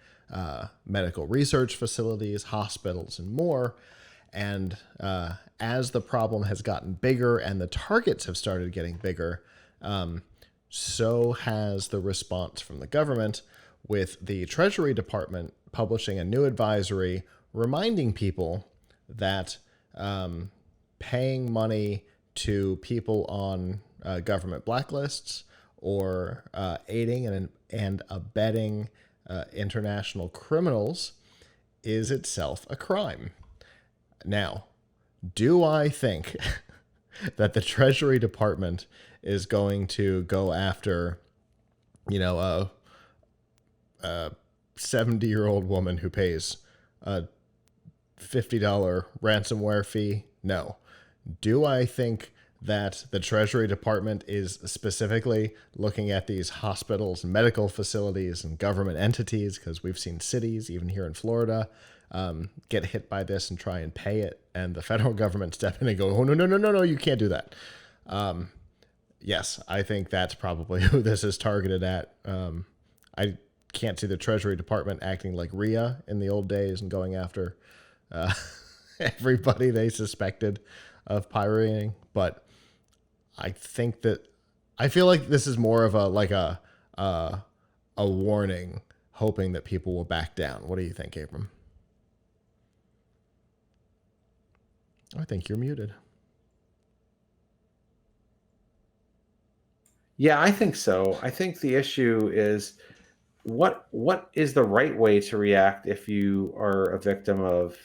medical research facilities, hospitals, and more. And as the problem has gotten bigger and the targets have started getting bigger, so has the response from the government, with the Treasury Department publishing a new advisory reminding people that paying money to people on government blacklists or aiding and abetting international criminals is itself a crime. Now, do I think that the Treasury Department is going to go after, a 70-year-old woman who pays a $50 ransomware fee? No. Do I think that the Treasury Department is specifically looking at these hospitals, medical facilities, and government entities? Because we've seen cities, even here in Florida, get hit by this and try and pay it, and the federal government step in and go, oh, no, you can't do that. Yes, I think that's probably who this is targeted at. I can't see the Treasury Department acting like RIA in the old days and going after everybody they suspected of pirating, but I feel like this is more of a warning, hoping that people will back down. What do you think, Avram? I think you're muted. Yeah, I think so. I think the issue is what is the right way to react if you are a victim of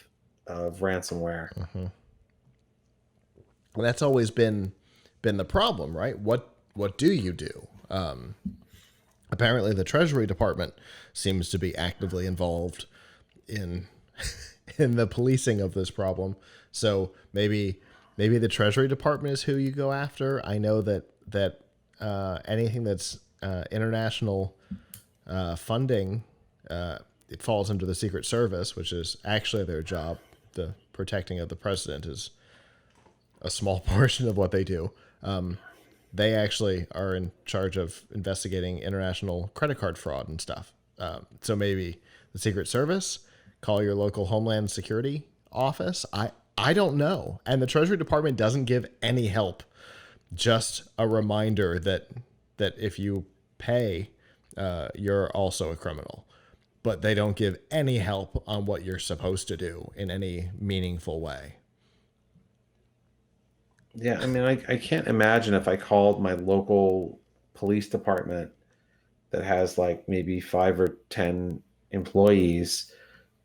ransomware? Mm-hmm. Well, that's always been the problem, right? What do you do? Apparently, the Treasury Department seems to be actively involved in in the policing of this problem. So maybe the Treasury Department is who you go after. I know that anything that's international funding, it falls under the Secret Service, which is actually their job. The protecting of the president is a small portion of what they do. They actually are in charge of investigating international credit card fraud and stuff. So maybe the Secret Service, call your local Homeland Security office. I don't know. And the Treasury Department doesn't give any help. Just a reminder that if you pay, you're also a criminal. But they don't give any help on what you're supposed to do in any meaningful way. Yeah, I mean, I can't imagine if I called my local police department that has like maybe 5 or 10 employees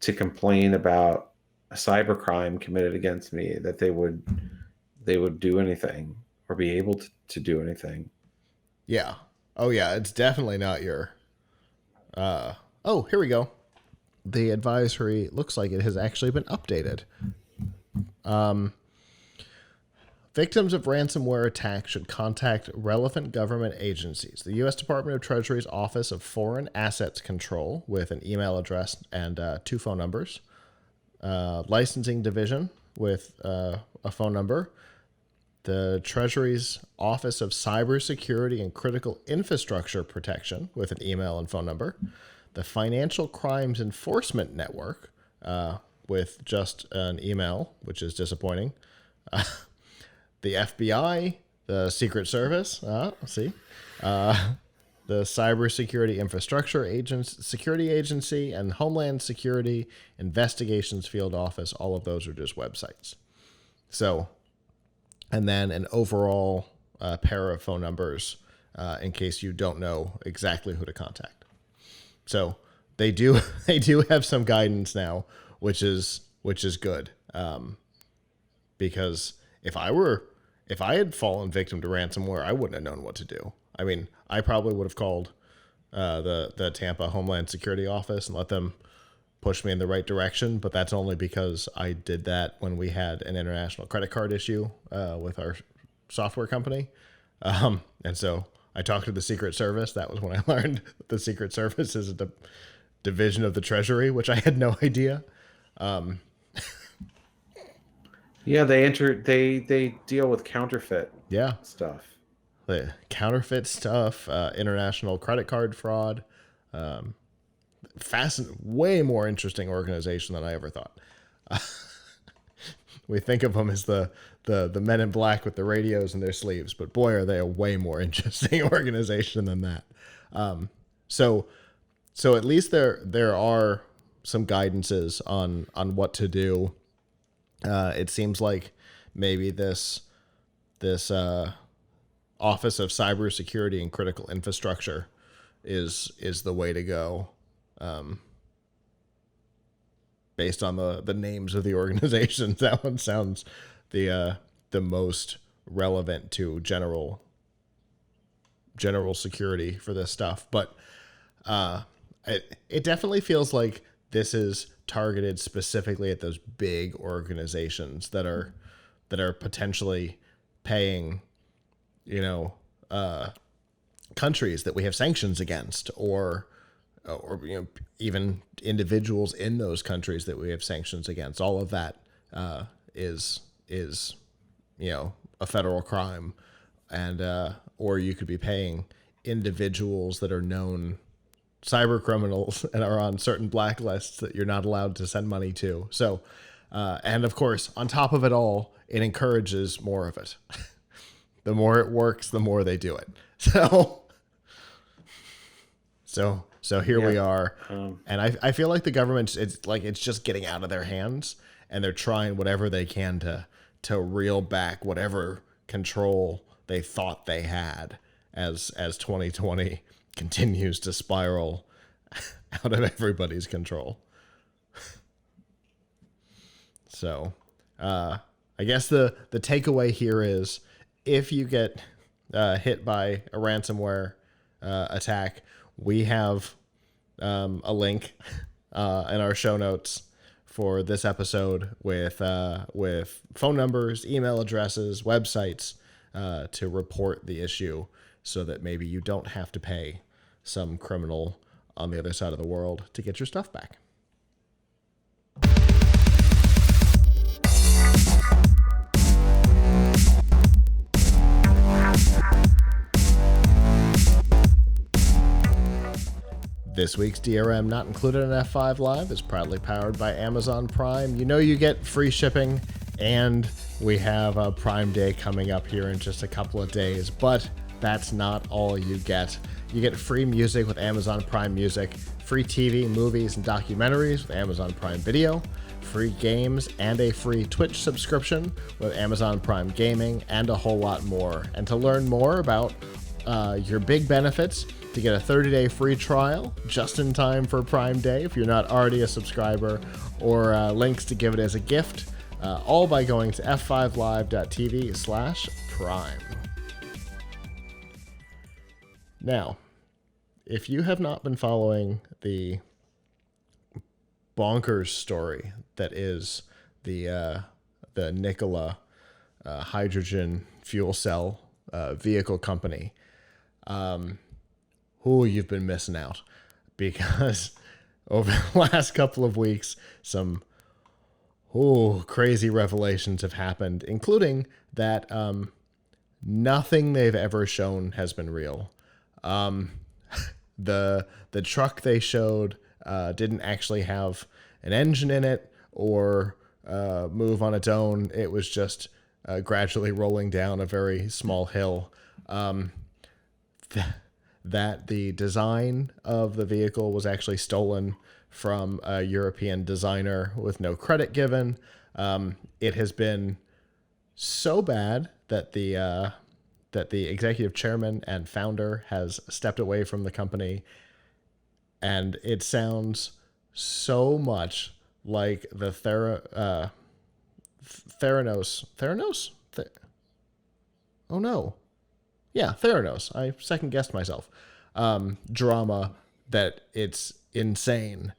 to complain about a cybercrime committed against me, that they would do anything. or be able to do anything. Yeah. Oh yeah, it's definitely not your. Oh, here we go. The advisory looks like it has actually been updated. Victims of ransomware attack should contact relevant government agencies. The U.S. Department of Treasury's Office of Foreign Assets Control, with an email address and 2 phone numbers. Licensing Division, with a phone number. The Treasury's Office of Cybersecurity and Critical Infrastructure Protection, with an email and phone number. The Financial Crimes Enforcement Network, with just an email, which is disappointing. The FBI, the Secret Service, the Cybersecurity Infrastructure Security Agency, and Homeland Security Investigations Field Office. All of those are just websites. So, and then an overall pair of phone numbers in case you don't know exactly who to contact. So they do have some guidance now, which is good. Because if I had fallen victim to ransomware, I wouldn't have known what to do. I mean, I probably would have called the Tampa Homeland Security office and let them push me in the right direction. But that's only because I did that when we had an international credit card issue with our software company. And so I talked to the Secret Service. That was when I learned that the Secret Service is a division of the Treasury, which I had no idea. Yeah, they deal with counterfeit stuff. The counterfeit stuff, international credit card fraud. Way more interesting organization than I ever thought. We think of them as the men in black with the radios in their sleeves, but boy, are they a way more interesting organization than that. So at least there are some guidances on what to do. It seems like maybe this Office of Cybersecurity and Critical Infrastructure is the way to go, based on the names of the organizations. That one sounds the most relevant to general security for this stuff. But it definitely feels like this is targeted specifically at those big organizations that are potentially paying, countries that we have sanctions against, or even individuals in those countries that we have sanctions against. All of that is a federal crime, and or you could be paying individuals that are known cyber criminals and are on certain blacklists that you're not allowed to send money to. So, and of course, on top of it all, it encourages more of it. The more it works, the more they do it. So here we are. And I feel like the government, it's just getting out of their hands, and they're trying whatever they can to reel back whatever control they thought they had as 2020 continues to spiral out of everybody's control. So, I guess the takeaway here is, if you get hit by a ransomware attack, we have a link in our show notes for this episode with phone numbers, email addresses, websites to report the issue, so that maybe you don't have to pay some criminal on the other side of the world to get your stuff back. This week's DRM Not Included in F5 Live is proudly powered by Amazon Prime. You get free shipping, and we have a Prime Day coming up here in just a couple of days, but that's not all you get. You get free music with Amazon Prime Music, free TV, movies, and documentaries with Amazon Prime Video, free games, and a free Twitch subscription with Amazon Prime Gaming, and a whole lot more. And to learn more about your big benefits, to get a 30-day free trial just in time for Prime Day if you're not already a subscriber, or links to give it as a gift, all by going to f5live.tv/Prime. Prime. Now, if you have not been following the bonkers story that is the Nikola hydrogen fuel cell vehicle company, you've been missing out, because over the last couple of weeks, some crazy revelations have happened, including that nothing they've ever shown has been real. The truck they showed didn't actually have an engine in it or move on its own. It was just gradually rolling down a very small hill. That the design of the vehicle was actually stolen from a European designer with no credit given. It has been so bad that the executive chairman and founder has stepped away from the company, and it sounds so much like the Theranos. Oh no. Yeah, Theranos. I second guessed myself. Drama that it's insane.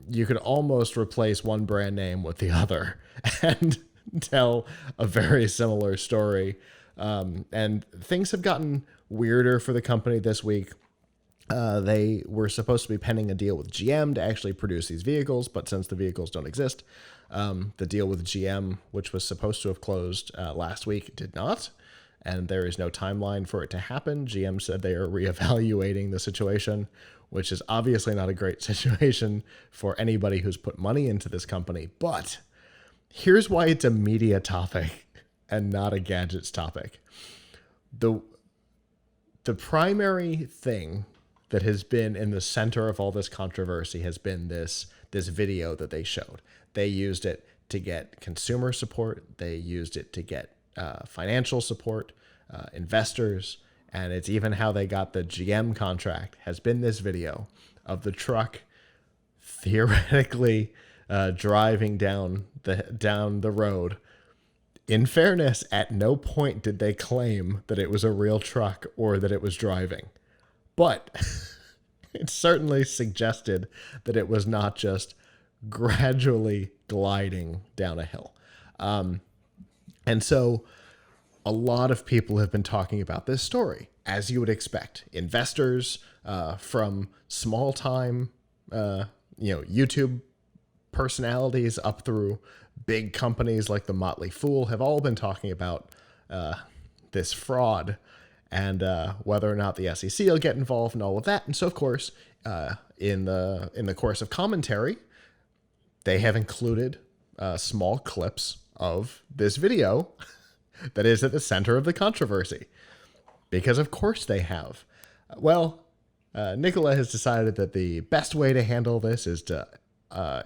You could almost replace one brand name with the other and tell a very similar story. And things have gotten weirder for the company this week. They were supposed to be penning a deal with GM to actually produce these vehicles, but since the vehicles don't exist, the deal with GM, which was supposed to have closed last week, did not. And there is no timeline for it to happen. GM said they are reevaluating the situation, which is obviously not a great situation for anybody who's put money into this company. But here's why it's a media topic and not a gadgets topic. The primary thing that has been in the center of all this controversy has been this video that they showed. They used it to get consumer support. They used it to get financial support, investors, and it's even how they got the GM contract has been this video of the truck theoretically driving down the road. In fairness, at no point did they claim that it was a real truck or that it was driving, but it certainly suggested that it was not just gradually gliding down a hill. And so a lot of people have been talking about this story, as you would expect. Investors from small-time, YouTube personalities up through big companies like the Motley Fool have all been talking about this fraud and whether or not the SEC will get involved and all of that. And so, of course, in the course of commentary, they have included small clips of this video that is at the center of the controversy, because of course they have. Well, Nikola has decided that the best way to handle this is to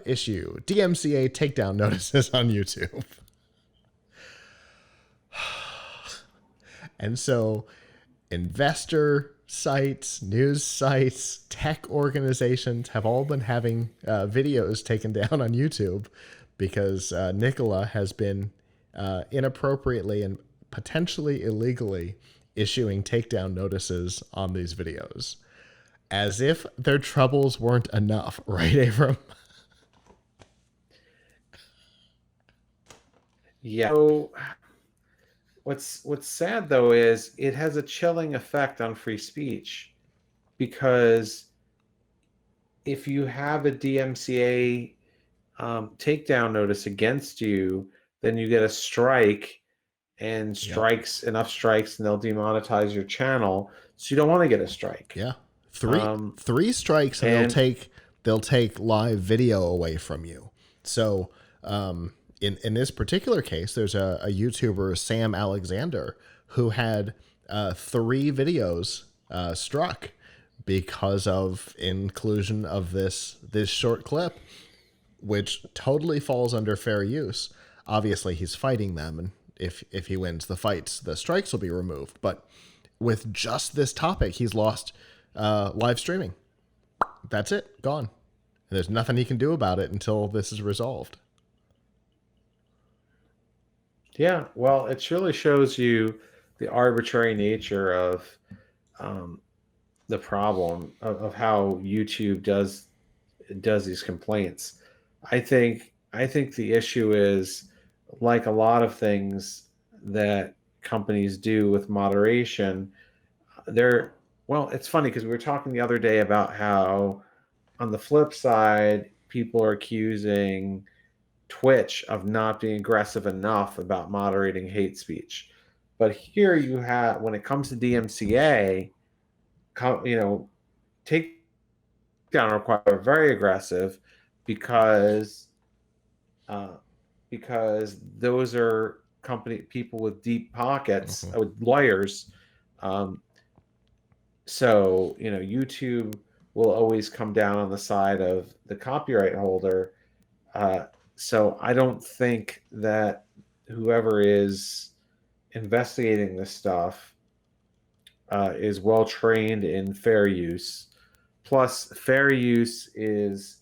issue DMCA takedown notices on YouTube. And so investor sites, news sites, tech organizations have all been having videos taken down on YouTube because Nikola has been inappropriately and potentially illegally issuing takedown notices on these videos. As if their troubles weren't enough, right, Avram? Yeah. So what's sad though is it has a chilling effect on free speech, because if you have a DMCA takedown notice against you, then you get a strike, and enough strikes, and they'll demonetize your channel. So you don't want to get a strike. Yeah, three strikes, and they'll take live video away from you. So in this particular case, there's a YouTuber, Sam Alexander, who had 3 videos struck because of inclusion of this short clip, which totally falls under fair use. Obviously, he's fighting them, and if he wins the fights, the strikes will be removed. But with just this topic, he's lost live streaming. That's it, gone. And there's nothing he can do about it until this is resolved. Yeah, well, it really shows you the arbitrary nature of um, the problem of how YouTube does these complaints. I think the issue is, like a lot of things that companies do with moderation, they're well, it's funny because we were talking the other day about how on the flip side, people are accusing Twitch of not being aggressive enough about moderating hate speech. But here you have, when it comes to DMCA, you know, takedown requests are very aggressive because uh, because those are company people with deep pockets, Hmm. with lawyers. Um, so YouTube will always come down on the side of the copyright holder. Uh, so I don't think that whoever is investigating this stuff is well trained in fair use. Plus, fair use is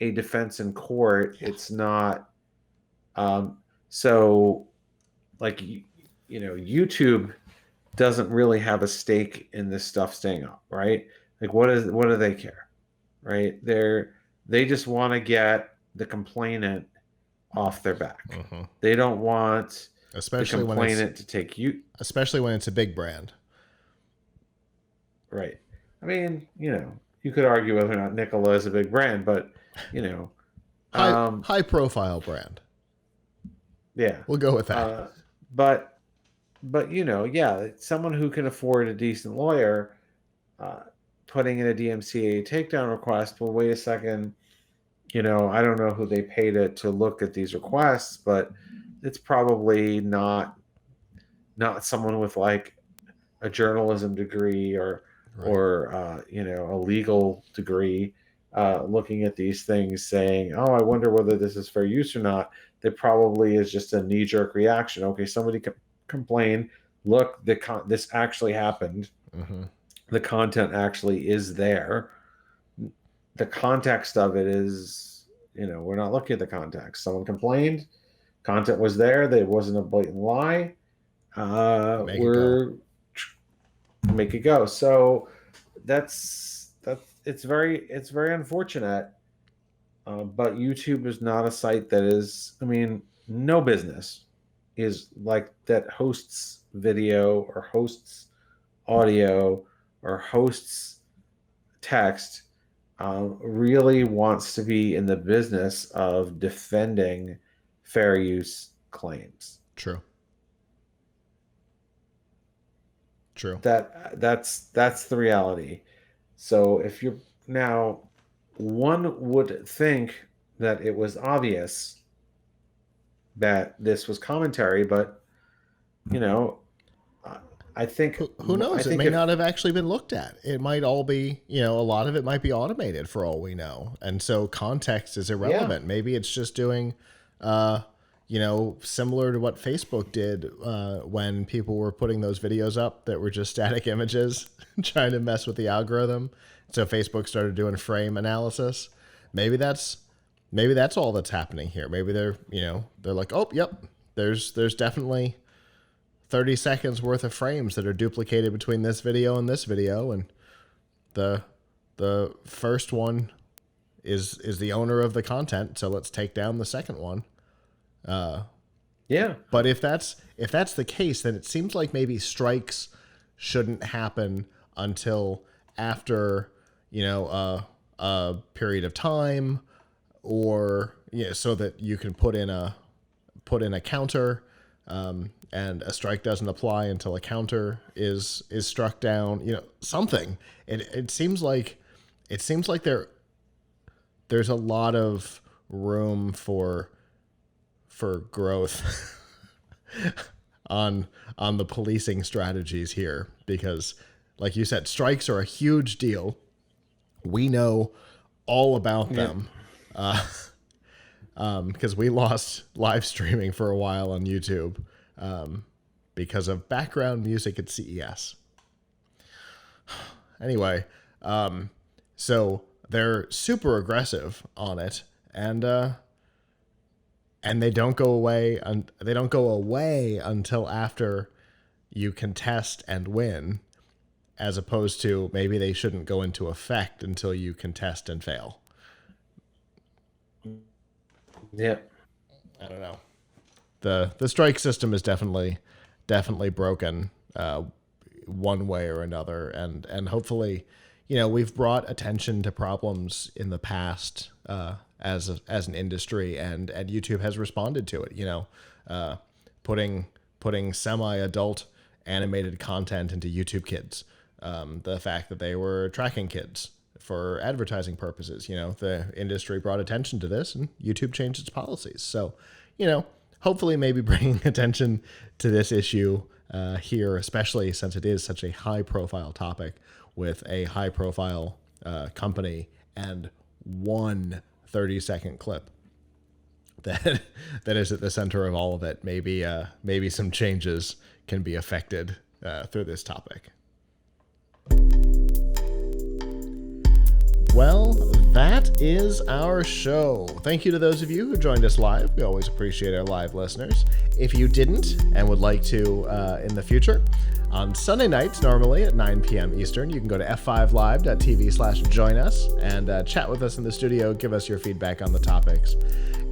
a defense in court. Yeah. It's not. Um, so, like, YouTube doesn't really have a stake in this stuff staying up, right? Like, what do they care, right? They just want to get the complainant off their back. Hmm. They don't want the Especially when it's complainant to take you especially when it's a big brand. right. I mean, you could argue whether or not Nikola is a big brand, but you know, um, High profile brand. yeah. We'll go with that. Uh, but yeah, someone who can afford a decent lawyer uh, putting in a DMCA takedown request. Well, wait a second. I don't know who they paid it to look at these requests, but it's probably not someone with like a journalism degree Right. a legal degree looking at these things saying, oh, I wonder whether this is fair use or not. That probably is just a knee-jerk reaction. Okay, somebody complained, look, this actually happened, Hmm. the content actually is there. The context of it is, we're not looking at the context. Someone complained, content was there, there wasn't a blatant lie. Make it go. We're make it go. So that's it's very unfortunate. But YouTube is not a site that is. I mean, no business is like that hosts video or hosts audio or hosts text. Really wants to be in the business of defending fair use claims. True. True. That's the reality. So if you're now, one would think that it was obvious that this was commentary, but you know, I I think Who I knows? It think may if not have actually been looked at. It might all be, a lot of it might be automated for all we know. And so context is yeah irrelevant. Maybe it's just doing, uh, similar to what Facebook did when people were putting those videos up that were just static images, trying to mess with the algorithm. So Facebook started doing frame analysis. Maybe that's maybe that's all that's happening here. Maybe they're like, oh, yep, there's definitely 30 seconds worth of frames that are duplicated between this video and this video, and the the first one is the owner of the content, so let's take down the second one. yeah But if that's the case, then it seems like maybe strikes shouldn't happen until after a period of time, or so that you can put in a counter, and a strike doesn't apply until a counter is struck down. Something. It seems like there's a lot of room for growth on the policing strategies here, because, like you said, strikes are a huge deal. We know all about yeah them because we lost live streaming for a while on YouTube because of background music at CES. Anyway, so they're super aggressive on it, and and they don't go away. They don't go away until after you contest and win, as opposed to maybe they shouldn't go into effect until you contest and fail. Yep. I don't know. The strike system is definitely broken one way or another, and hopefully, we've brought attention to problems in the past as an industry, and YouTube has responded to it. Putting semi-adult animated content into YouTube Kids, the fact that they were tracking kids for advertising purposes. The industry brought attention to this, and YouTube changed its policies. So, hopefully maybe bringing attention to this issue here, especially since it is such a high-profile topic with a high-profile company and one 30-second clip that is at the center of all of it. Maybe some changes can be affected through this topic. Well, that is our show. Thank you to those of you who joined us live. We always appreciate our live listeners. If you didn't and would like to in the future, on Sunday nights, normally at 9 p.m. Eastern, you can go to f5live.tv/join us and chat with us in the studio, give us your feedback on the topics.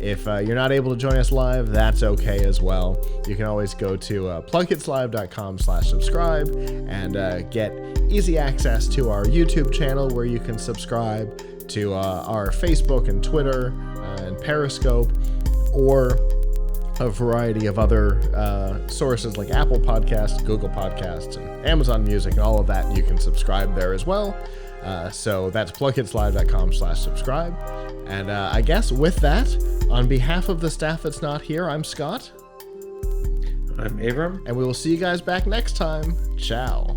If you're not able to join us live, that's okay as well. You can always go to PLUGHITZlive.com/subscribe and get easy access to our YouTube channel, where you can subscribe to our Facebook and Twitter and Periscope, or a variety of other sources like Apple Podcasts, Google Podcasts, and Amazon Music, and all of that. You can subscribe there as well. So that's PLUGHITZlive.com/subscribe. And I guess with that, on behalf of the staff that's not here, I'm Scott. I'm Avram. And we will see you guys back next time. Ciao.